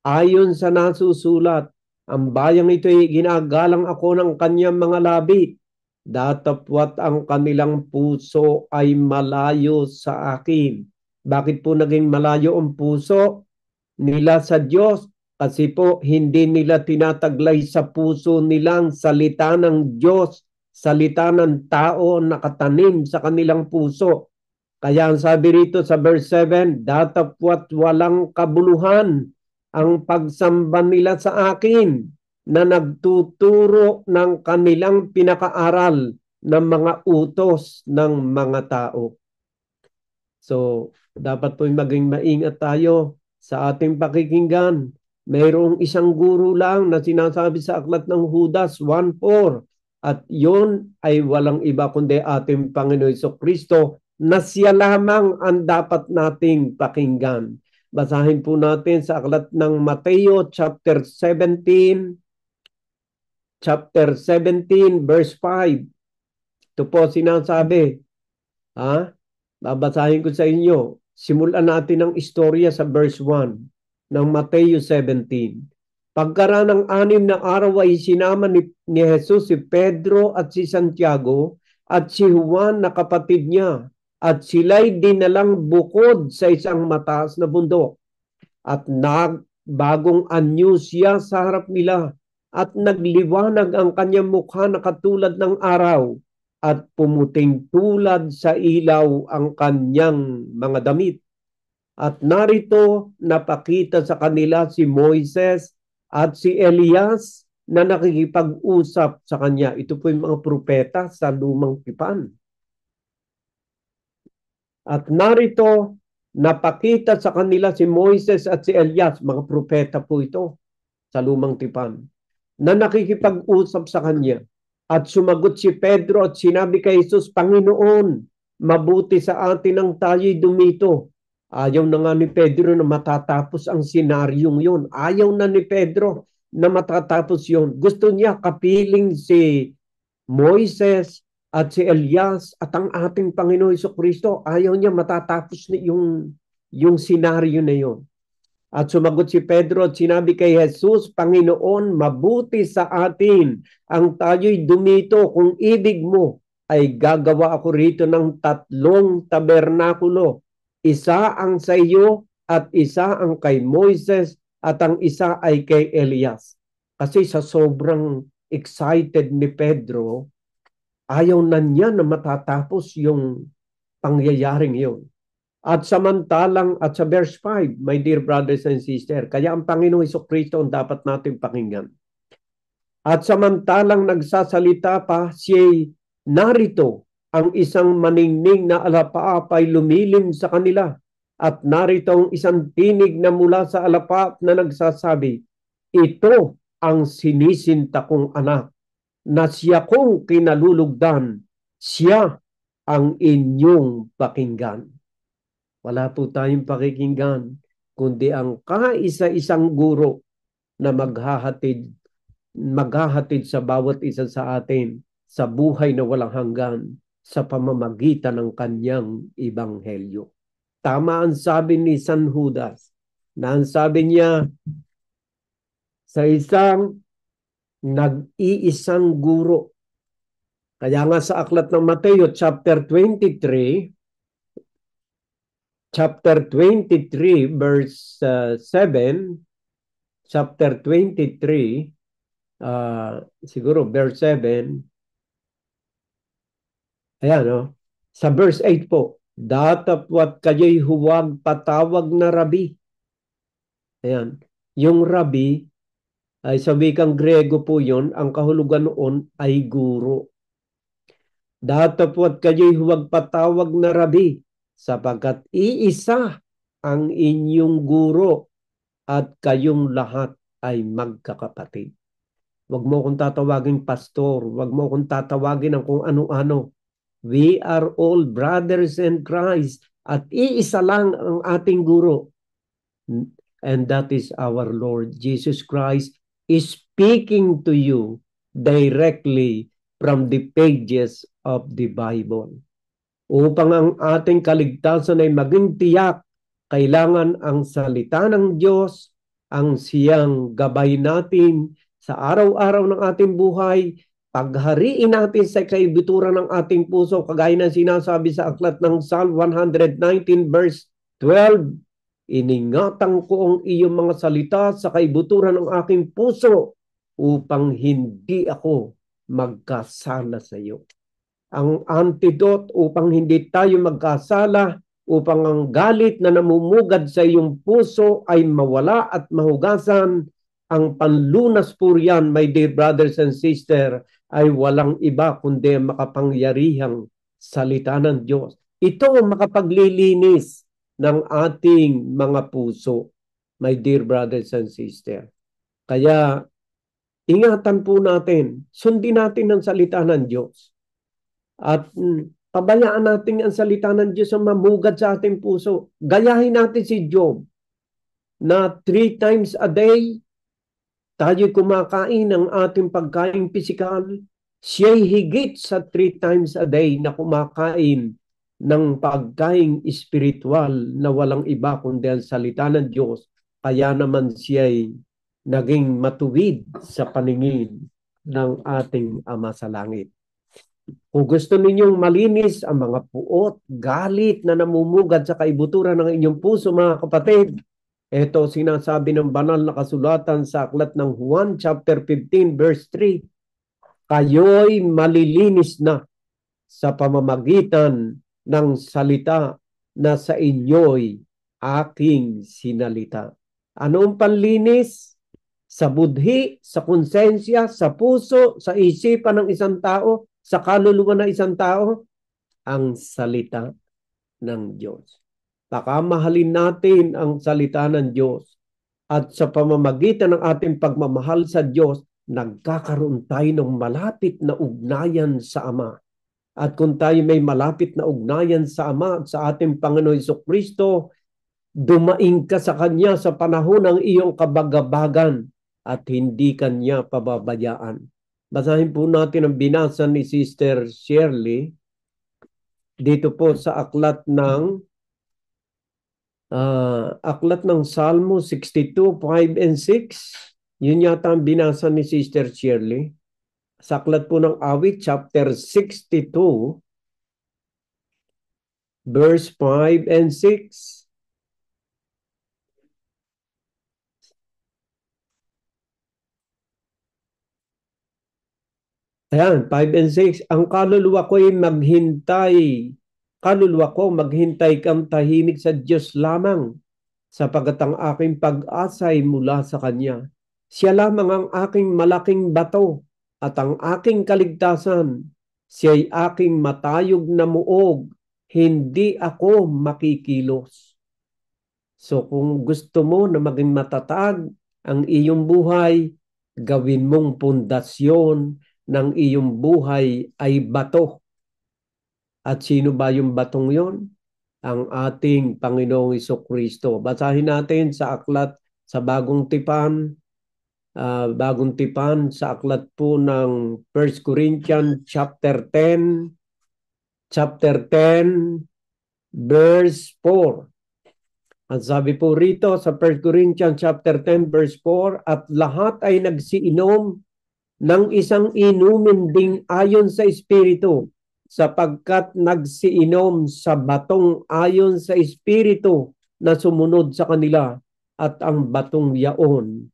Ayon sa nasusulat, ang bayang ito ay ginagalang ako ng kanyang mga labi. Datapwat ang kanilang puso ay malayo sa akin. Bakit po naging malayo ang puso nila sa Diyos? Kasi po hindi nila tinataglay sa puso nilang salita ng Diyos, salita ng tao nakatanim sa kanilang puso. Kaya ang sabi rito sa verse 7, datapwat walang kabuluhan ang pagsamba nila sa akin, na nagtuturo ng kanilang pinakaaral ng mga utos ng mga tao. So, dapat po maging maingat tayo sa ating pakikinggan. Mayroong isang guro lang na sinasabi sa aklat ng Judas 1:4, at yon ay walang iba kundi ating Panginoon Jesucristo, na siya lamang ang dapat nating pakinggan. Basahin po natin sa aklat ng Mateo chapter 17 verse 5. Ito po sinasabi. Babasahin ko sa inyo. Simulan natin ang istorya sa verse 1 ng Mateo 17. Pagkaraan ng 6 na araw ay sinama ni Jesus si Pedro at si Santiago at si Juan na kapatid niya, at sila'y dinalang bukod sa isang mataas na bundok. At nagbagong anyo siya sa harap nila, at nagliwanag ang kanyang mukha na katulad ng araw, at pumuting tulad sa ilaw ang kanyang mga damit. At narito napakita sa kanila si Moises at si Elias na nakikipag-usap sa kanya. Ito po yung mga propeta sa lumang tipan. At narito napakita sa kanila si Moises at si Elias, mga propeta po ito sa lumang tipan, na nakikipag-usap sa kanya. At sumagot si Pedro at sinabi kay Jesus, Panginoon, mabuti sa atin ang tayo'y dumito. Ayaw na nga ni Pedro na matatapos ang senaryong yun. Ayaw na ni Pedro na matatapos yun. Gusto niya kapiling si Moises at si Elias at ang ating Panginoon Jesucristo. Ayaw niya matatapos na yung senaryo na yun. At sumagot si Pedro at sinabi kay Jesus, Panginoon, mabuti sa atin ang tayo'y dumito. Kung ibig mo, ay gagawa ako rito ng 3 tabernakulo. Isa ang sa iyo at isa ang kay Moises at ang isa ay kay Elias. Kasi sa sobrang excited ni Pedro, ayaw na niya na matatapos yung pangyayaring yun. At samantalang, at sa verse 5, my dear brothers and sisters, kaya ang Panginoong Jesucristo ang dapat natin pakinggan. At samantalang nagsasalita pa, siya'y narito ang isang maningning na alapaap ay lumilim sa kanila. At narito ang isang tinig na mula sa alapaap na nagsasabi, ito ang sinisinta kong anak, na siya kong kinalulugdan, siya ang inyong pakinggan. Wala po tayong pakikinggan, kundi ang kaisa-isang guro na maghahatid sa bawat isa sa atin sa buhay na walang hanggan sa pamamagitan ng kanyang ebanghelyo. Tama ang sabi ni San Judas, na ang sabi niya sa isang nag-iisang guro. Kaya nga sa aklat ng Mateo chapter 23 verse 7, chapter 23 siguro verse 7, ayan sa verse 8 po, datapwat kayo'y huwag patawag na rabi. Ayan, yung rabi ay sa wikang Grego po yun, ang kahulugan noon ay guro. Datapwat kayo'y huwag patawag na rabi, sapagkat iisa ang inyong guro at kayong lahat ay magkakapatid. Huwag mo akong tatawagin pastor, huwag mo akong tatawagin ng kung ano-ano. We are all brothers in Christ at iisa lang ang ating guro. And that is our Lord Jesus Christ is speaking to you directly from the pages of the Bible. Upang ang ating kaligtasan ay maging tiyak, kailangan ang salita ng Diyos ang siyang gabay natin sa araw-araw ng ating buhay. Paghariin natin sa kaibuturan ng ating puso, kagaya ng sinasabi sa aklat ng Psalm 119 verse 12, iningatan ko ang iyong mga salita sa kaibuturan ng aking puso upang hindi ako magkasala sa iyo. Ang antidote upang hindi tayo magkasala, upang ang galit na namumugad sa iyong puso ay mawala at mahugasan, ang panlunas po riyan, my dear brothers and sisters, ay walang iba kundi makapangyarihang salita ng Diyos. Ito ang makapaglilinis ng ating mga puso, my dear brothers and sisters. Kaya ingatan po natin, sundin natin ang salita ng Diyos. At pabayaan natin ang salita ng Diyos ang mamugad sa ating puso. Gayahin natin si Job na 3 times a day tayo kumakain ng ating pagkain pisikal. Siya'y higit sa 3 times a day na kumakain ng pagkaing espiritual na walang iba kundi ang salita ng Diyos, kaya naman siya'y naging matuwid sa paningin ng ating Ama sa Langit. Kung gusto ninyong malinis ang mga puot, galit na namumugad sa kaibuturan ng inyong puso, mga kapatid, ito sinasabi ng banal na kasulatan sa aklat ng Juan chapter 15 verse 3, kayo'y malilinis na sa pamamagitan ng salita na sa inyo'y aking sinalita. Ano ang panlinis? Sa budhi, sa konsensya, sa puso, sa isipan ng isang tao, sa kaluluwa ng isang tao, ang salita ng Diyos. Baka mahalin natin ang salita ng Diyos at sa pamamagitan ng ating pagmamahal sa Diyos, nagkakaroon tayo ng malapit na ugnayan sa Ama. At kung tayo may malapit na ugnayan sa Ama at sa ating Panginoon Jesucristo, dumaing ka sa Kanya sa panahon ng iyong kabagabagan at hindi Kanya pababayaan. Basahin po natin ang binasa ni Sister Shirley dito po sa aklat ng Salmo 62, 5 and 6. Yun yata ang binasa ni Sister Shirley. Sa aklat po ng Awit, chapter 62, verse 5 and 6. Ayan, 5 and 6. Ang kaluluwa ko maghintay kang tahimik sa Diyos lamang, sapagat ang aking pag-asa ay mula sa Kanya. Siya lamang ang aking malaking bato at ang aking kaligtasan. Siya'y aking matayog na muog, hindi ako makikilos. So kung gusto mo na maging matatag ang iyong buhay, gawin mong pundasyon ng iyong buhay ay bato. At sino ba yung batong yon? Ang ating Panginoong Jesucristo. Basahin natin sa aklat sa Bagong Tipan sa aklat po ng 1 Corinthians chapter 10 verse 4. Ang sabi po rito sa 1 Corinthians chapter 10 verse 4, at lahat ay nagsiinom ng isang inumin ding ayon sa Espiritu, sapagkat nagsiinom sa batong ayon sa Espiritu na sumunod sa kanila, at ang batong yaon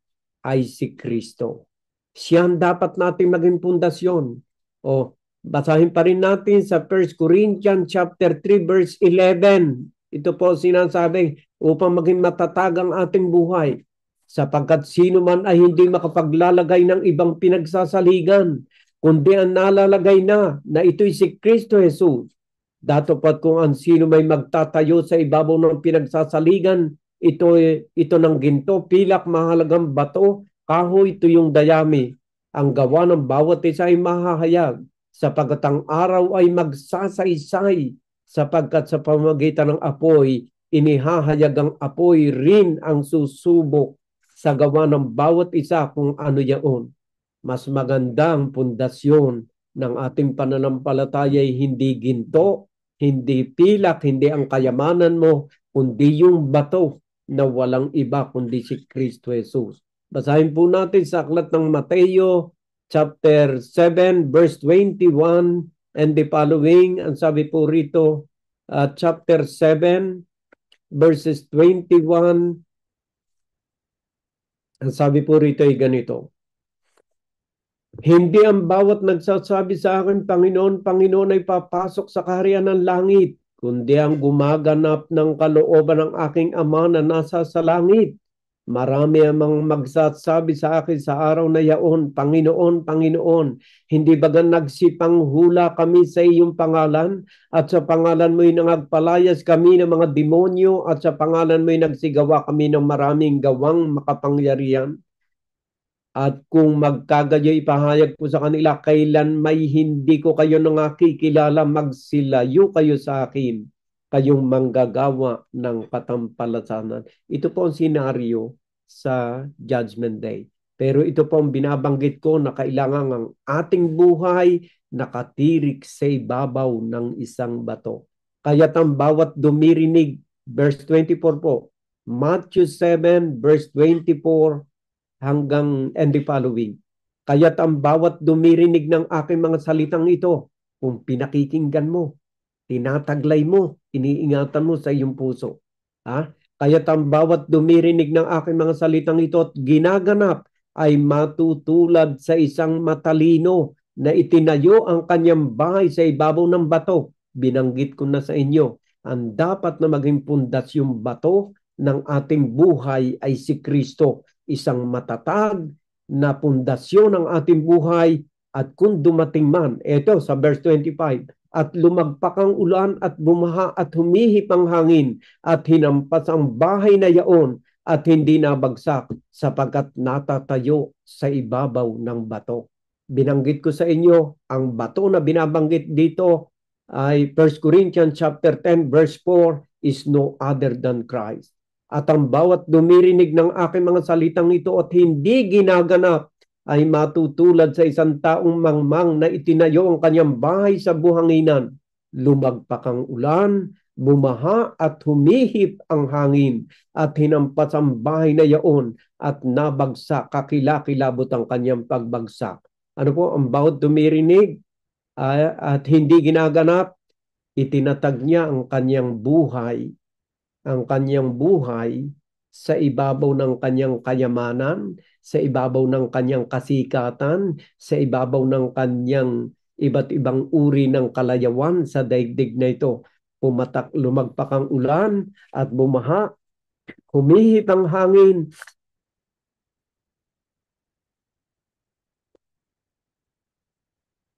ay si Kristo. Siya ang dapat natin maging pundasyon. O, basahin pa rin natin sa 1 Corinthians chapter 3 verse 11. Ito po sinasabi, upang maging matatag ang ating buhay, sapagkat sino man ay hindi makapaglalagay ng ibang pinagsasaligan, kundi ang nalalagay na ito'y si Kristo Jesus. Datopat kung ang sino may magtatayo sa ibabaw ng pinagsasaligan, ito ng ginto, pilak, mahalagang bato, kahoy, tuyong dayami. Ang gawa ng bawat isa ay mahahayag, sapagkat ang araw ay magsasaysay, sapagkat sa pamamagitan ng apoy, inihahayag ang apoy rin ang susubok sa gawa ng bawat isa kung ano yaon. Mas magandang pundasyon ng ating pananampalataya ay hindi ginto, hindi pilak, hindi ang kayamanan mo, kundi yung bato na walang iba kundi si Kristo Jesus. Basahin po natin sa aklat ng Mateo chapter 7 verse 21 and the following. Ang sabi po rito, chapter 7 verses 21. Ang sabi po rito ay ganito, hindi ang bawat nagsasabi sa akin, Panginoon, Panginoon ay papasok sa kaharian ng langit, kundi ang gumaganap ng kalooban ng aking Ama na nasa sa langit. Marami ang magsasabi sa akin sa araw na yaon, Panginoon, Panginoon, hindi bagang nagsipanghula kami sa iyong pangalan, at sa pangalan mo'y nangagpalayas kami ng mga demonyo, at sa pangalan mo'y nagsigawa kami ng maraming gawang makapangyarihan. At kung magkagayo, ipahayag ko sa kanila, kailan may hindi ko kayo nakikilala, magsilayo kayo sa akin, kayong manggagawa ng katampalasanan. Ito po ang senaryo sa Judgment Day. Pero ito po ang binabanggit ko na kailangan ang ating buhay nakatirik sa ibabaw ng isang bato. Kaya't ang bawat dumirinig, verse 24 po, Matthew 7 verse 24 hanggang and the following. Kaya't ang bawat dumirinig ng aking mga salitang ito, kung pinakikinggan mo, tinataglay mo, iniingatan mo sa iyong puso. Kaya't ang bawat dumirinig ng aking mga salitang ito at ginaganap ay matutulad sa isang matalino na itinayo ang kanyang bahay sa ibabaw ng bato. Binanggit ko na sa inyo, ang dapat na maging pundasyong bato ng ating buhay ay si Kristo. Isang matatag na pundasyon ng ating buhay, at kung dumating man, ito sa verse 25, at lumagpak ang ulan at bumaha at humihip ang hangin at hinampas ang bahay na yaon at hindi nabagsak sapagkat natatayo sa ibabaw ng bato. Binanggit ko sa inyo, ang bato na binabanggit dito ay 1 Corinthians chapter 10 verse 4 is no other than Christ. At ang bawat dumirinig ng aking mga salitang ito at hindi ginaganap ay matutulad sa isang taong mangmang na itinayo ang kanyang bahay sa buhanginan. Lumagpak ang ulan, bumaha at humihip ang hangin at hinampas ang bahay na yaon at nabagsak, kakilakilabot ang kanyang pagbagsak. Ano po, ang bawat dumirinig at hindi ginaganap, itinatag niya ang kanyang buhay sa ibabaw ng kanyang kayamanan, sa ibabaw ng kanyang kasikatan, sa ibabaw ng kanyang iba't ibang uri ng kalayawan sa daigdig na ito. Lumagpak ang ulan at bumaha, humihip ang hangin,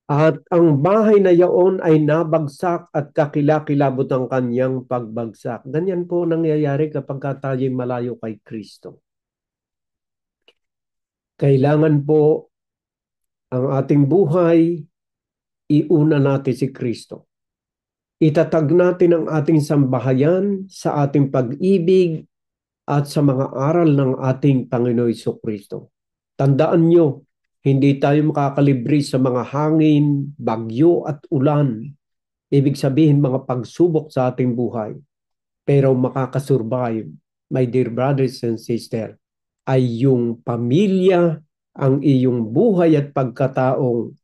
at ang bahay na yaon ay nabagsak at kakilakilabot ang kanyang pagbagsak. Ganyan po nangyayari kapag tayo'y malayo kay Kristo. Kailangan po ang ating buhay, iuna natin si Kristo. Itatag natin ang ating sambahayan sa ating pag-ibig at sa mga aral ng ating Panginoon Jesucristo. Tandaan nyo, hindi tayo makakalibri sa mga hangin, bagyo at ulan. Ibig sabihin mga pagsubok sa ating buhay. Pero makakasurvive, my dear brothers and sisters, ay yung pamilya, ang iyong buhay at pagkataong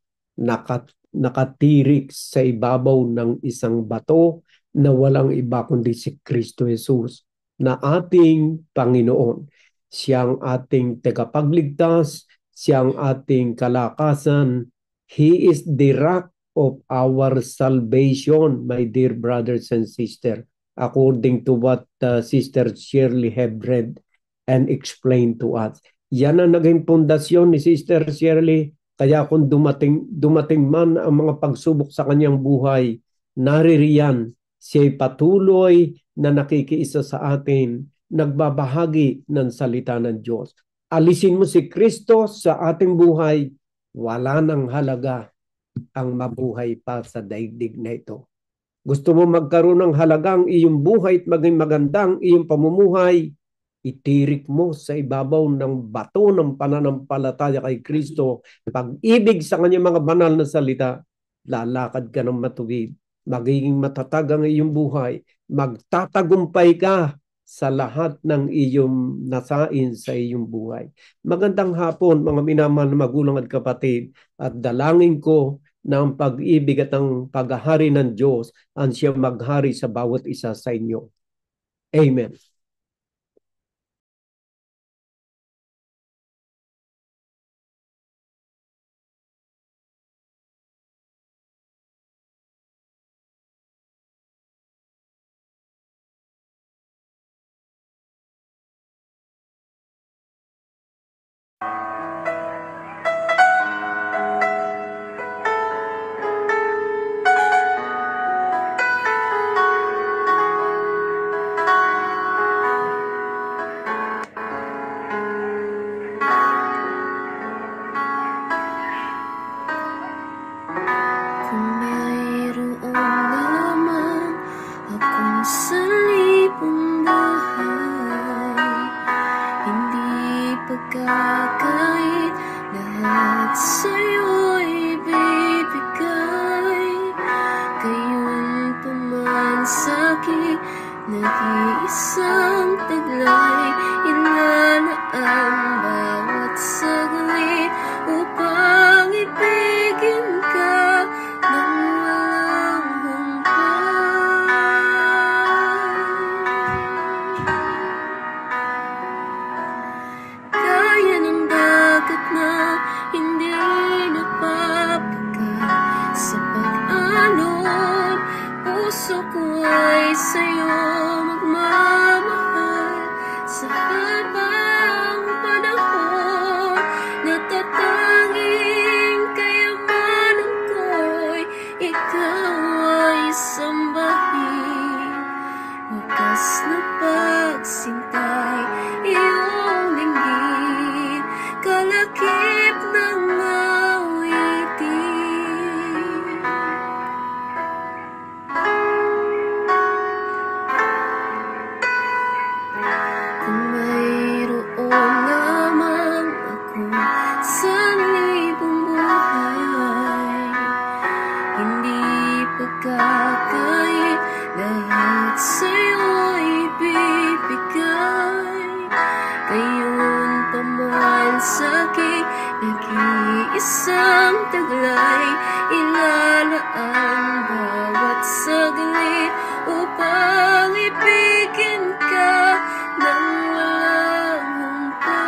nakatirik sa ibabaw ng isang bato na walang iba kundi si Kristo Jesus na ating Panginoon. Siyang ating tagapagligtas, siyang ating kalakasan. He is the rock of our salvation, my dear brothers and sisters, according to what Sister Shirley have read and explained to us. Yan ang naging pundasyon ni Sister Shirley. Kaya kung dumating man ang mga pagsubok sa kanyang buhay, naririyan siya'y patuloy na nakikiisa sa atin, nagbabahagi ng salita ng Diyos. Alisin mo si Kristo sa ating buhay, wala nang halaga ang mabuhay pa sa daigdig na ito. Gusto mo magkaroon ng halagang iyong buhay at maging magandang iyong pamumuhay, itirik mo sa ibabaw ng bato ng pananampalataya kay Kristo, pag-ibig sa kanyang mga banal na salita, lalakad ka ng matuwid, magiging matatag ang iyong buhay, magtatagumpay ka sa lahat ng iyong nasain sa iyong buhay. Magandang hapon mga minamahal na magulang at kapatid, at dalangin ko na ang pag-ibig at ang paghahari ng Diyos ang siya maghari sa bawat isa sa inyo. Amen. nag-iisang taglay, ilalaan bawat saglit upang ibigin ka ng walang humpay. Kaya ng dagat na hindi napapagal sa pag-alon, puso ko ay sa'yo magmamahal sa habang panahon. Natatanging kayamanan ko'y ikaw ay sambahin. Wakas na pagsintay, iyong dinggin, kalakip ng awitin. Kung mayroon lamang ako sa libong buhay, hindi pagkakait, lahat sa'yo'y bibigay. Gayon pa man sa'king nag-iisang taglay, ilalaan bawat saglit upang ibigin ka ng walang humpay.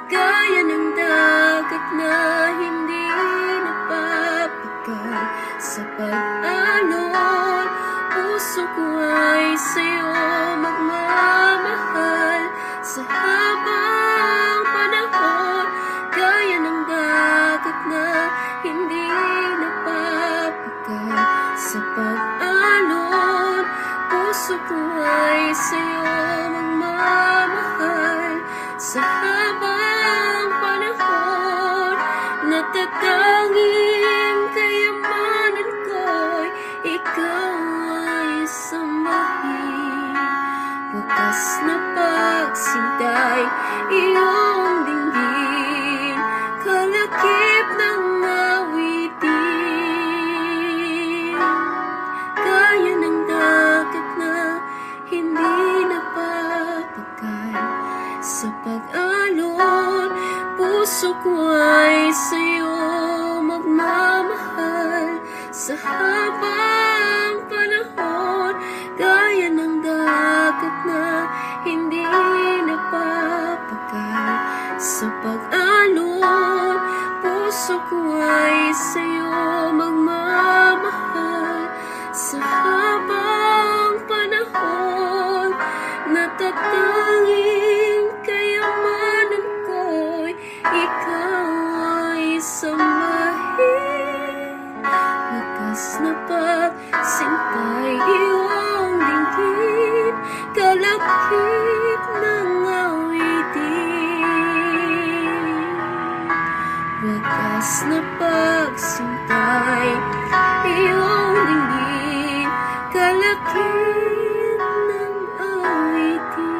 Gaya ng dagat na hindi napapagal sa pag-alon, puso ko ay sa'yo magmamahal sa habang panahon. Gaya ng dagat na hindi napapagal sa pag-alon, puso ko ay sa'yo magmamahal sa habang panahon. Natatanging kayamanan ko'y ikaw ay sambahin. Wakas na pagsintay, iyong dinggin, kalakip ng awitin. Gaya ng dagat na hindi napapagal sa pag-alon, puso ko ay sa'yo magmamahal sa habang panahon. Gaya ng dagat na hindi napapagal sa pag-alon, puso ko ay sa'yo magmamahal sa habang panahon. Natatanging kayamanan ko'y ikaw ay sambahin. Wakas na pagsintay, iyong dinggin, kalakip ng awitin. Wakas na pagsintay, iyong dinggin, kalakip ng awitin.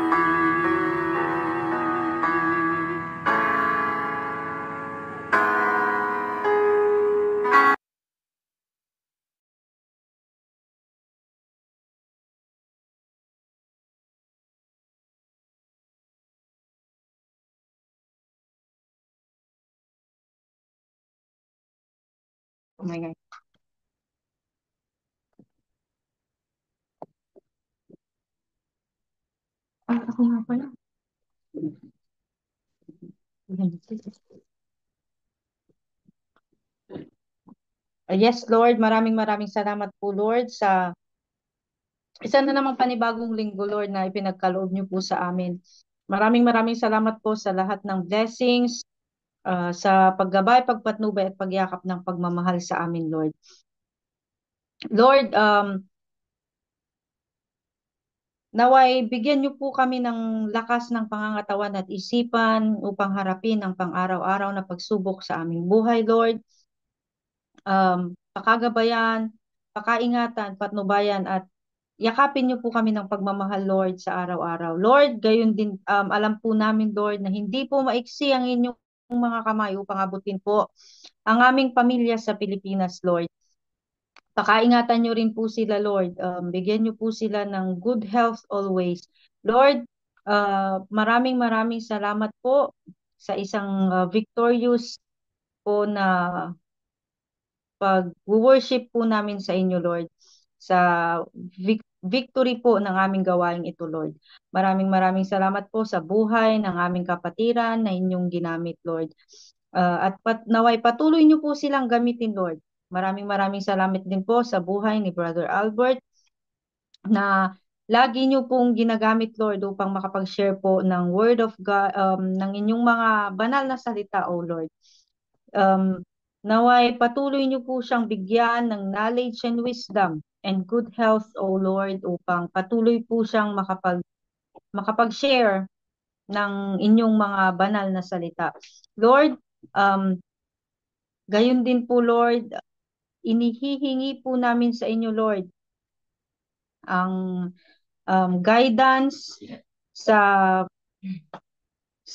Oh my God. Ay, ako nga pala. Yes, Lord. Maraming salamat po, Lord, sa isa na namang panibagong linggo, Lord, na ipinagkaloob niyo po sa amin. Maraming salamat po sa lahat ng blessings, sa paggabay, pagpatnubay at pagyakap ng pagmamahal sa amin, Lord. Lord, naway bigyan niyo po kami ng lakas ng pangangatawan at isipan upang harapin ang pang-araw-araw na pagsubok sa aming buhay, Lord. Pakagabayan, pakaingatan, patnubayan at yakapin niyo po kami ng pagmamahal, Lord, sa araw-araw. Lord, gayon din, alam po namin, Lord, na hindi po maiksi ang inyong mga kamay upang abutin po ang aming pamilya sa Pilipinas, Lord. Pakaingatan nyo rin po sila, Lord. Bigyan nyo po sila ng good health always. Lord, maraming salamat po sa isang victorious po na pag-worship po namin sa inyo, Lord. Sa victory po ng aming gawain ito, Lord. Maraming salamat po sa buhay ng aming kapatiran na inyong ginamit, Lord. At naway patuloy nyo po silang gamitin, Lord. Maraming salamat din po sa buhay ni Brother Albert na lagi nyo pong ginagamit, Lord, upang makapag-share po ng Word of God, ng inyong mga banal na salita, O Lord. Naway patuloy nyo po siyang bigyan ng knowledge and wisdom and good health, O Lord, upang patuloy po siyang makapag-share ng inyong mga banal na salita. Lord, gayon din po, Lord, inihihingi po namin sa inyo, Lord, ang guidance sa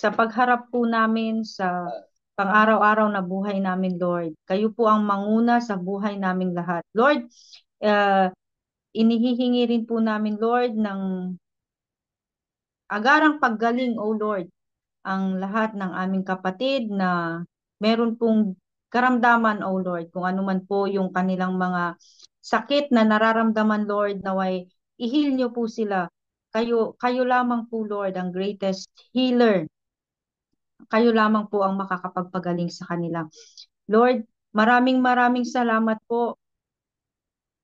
pagharap po namin sa pang-araw-araw na buhay namin, Lord. Kayo po ang manguna sa buhay naming lahat. Lord, inihihingi rin po namin, Lord, ng agarang paggaling, O Lord, ang lahat ng aming kapatid na meron pong karamdaman, O Lord, kung ano man po yung kanilang mga sakit na nararamdaman, Lord, naway i-heal nyo po sila. Kayo lamang po, Lord, ang greatest healer. Kayo lamang po ang makakapagpagaling sa kanila. Lord, maraming salamat po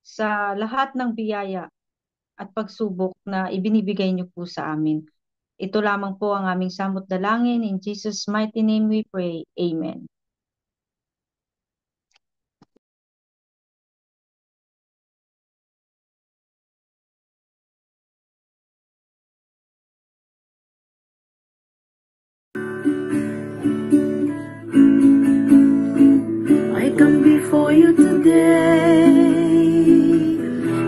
sa lahat ng biyaya at pagsubok na ibinibigay niyo po sa amin. Ito lamang po ang aming samot dalangin. In Jesus' mighty name we pray. Amen. I come before you today,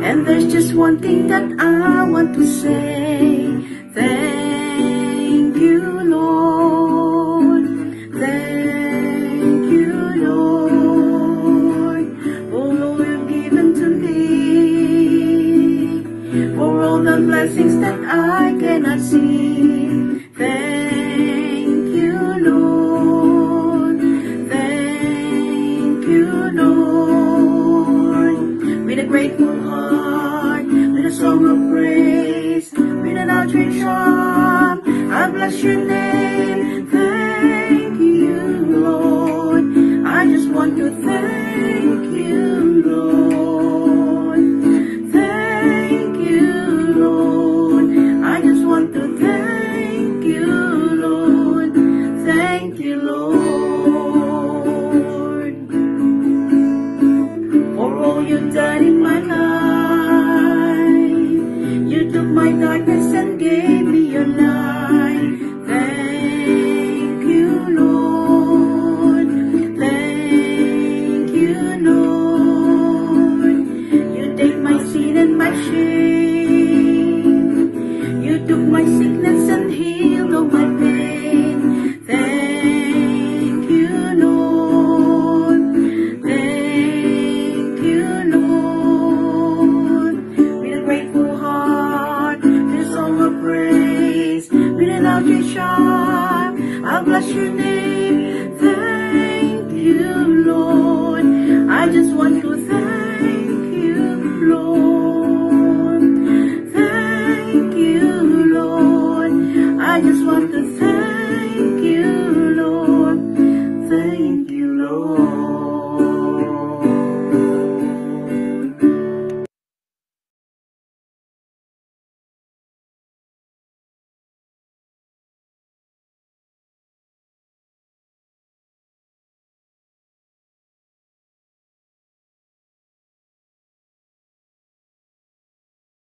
and there's just one thing that I want to say. Thank you, Lord. Thank you, Lord, for all you've given to me, for all the blessings that I cannot see. Thank you, Lord. Thank you, Lord. With a grateful heart, with a song of praise, with an outreach arm, I bless your name. Thank you, Lord. I just want to thank you, Lord. Thank you, Lord. I just want to thank you, Lord. Thank you, Lord, for all you've done in my life. You took my darkness and gave me your light.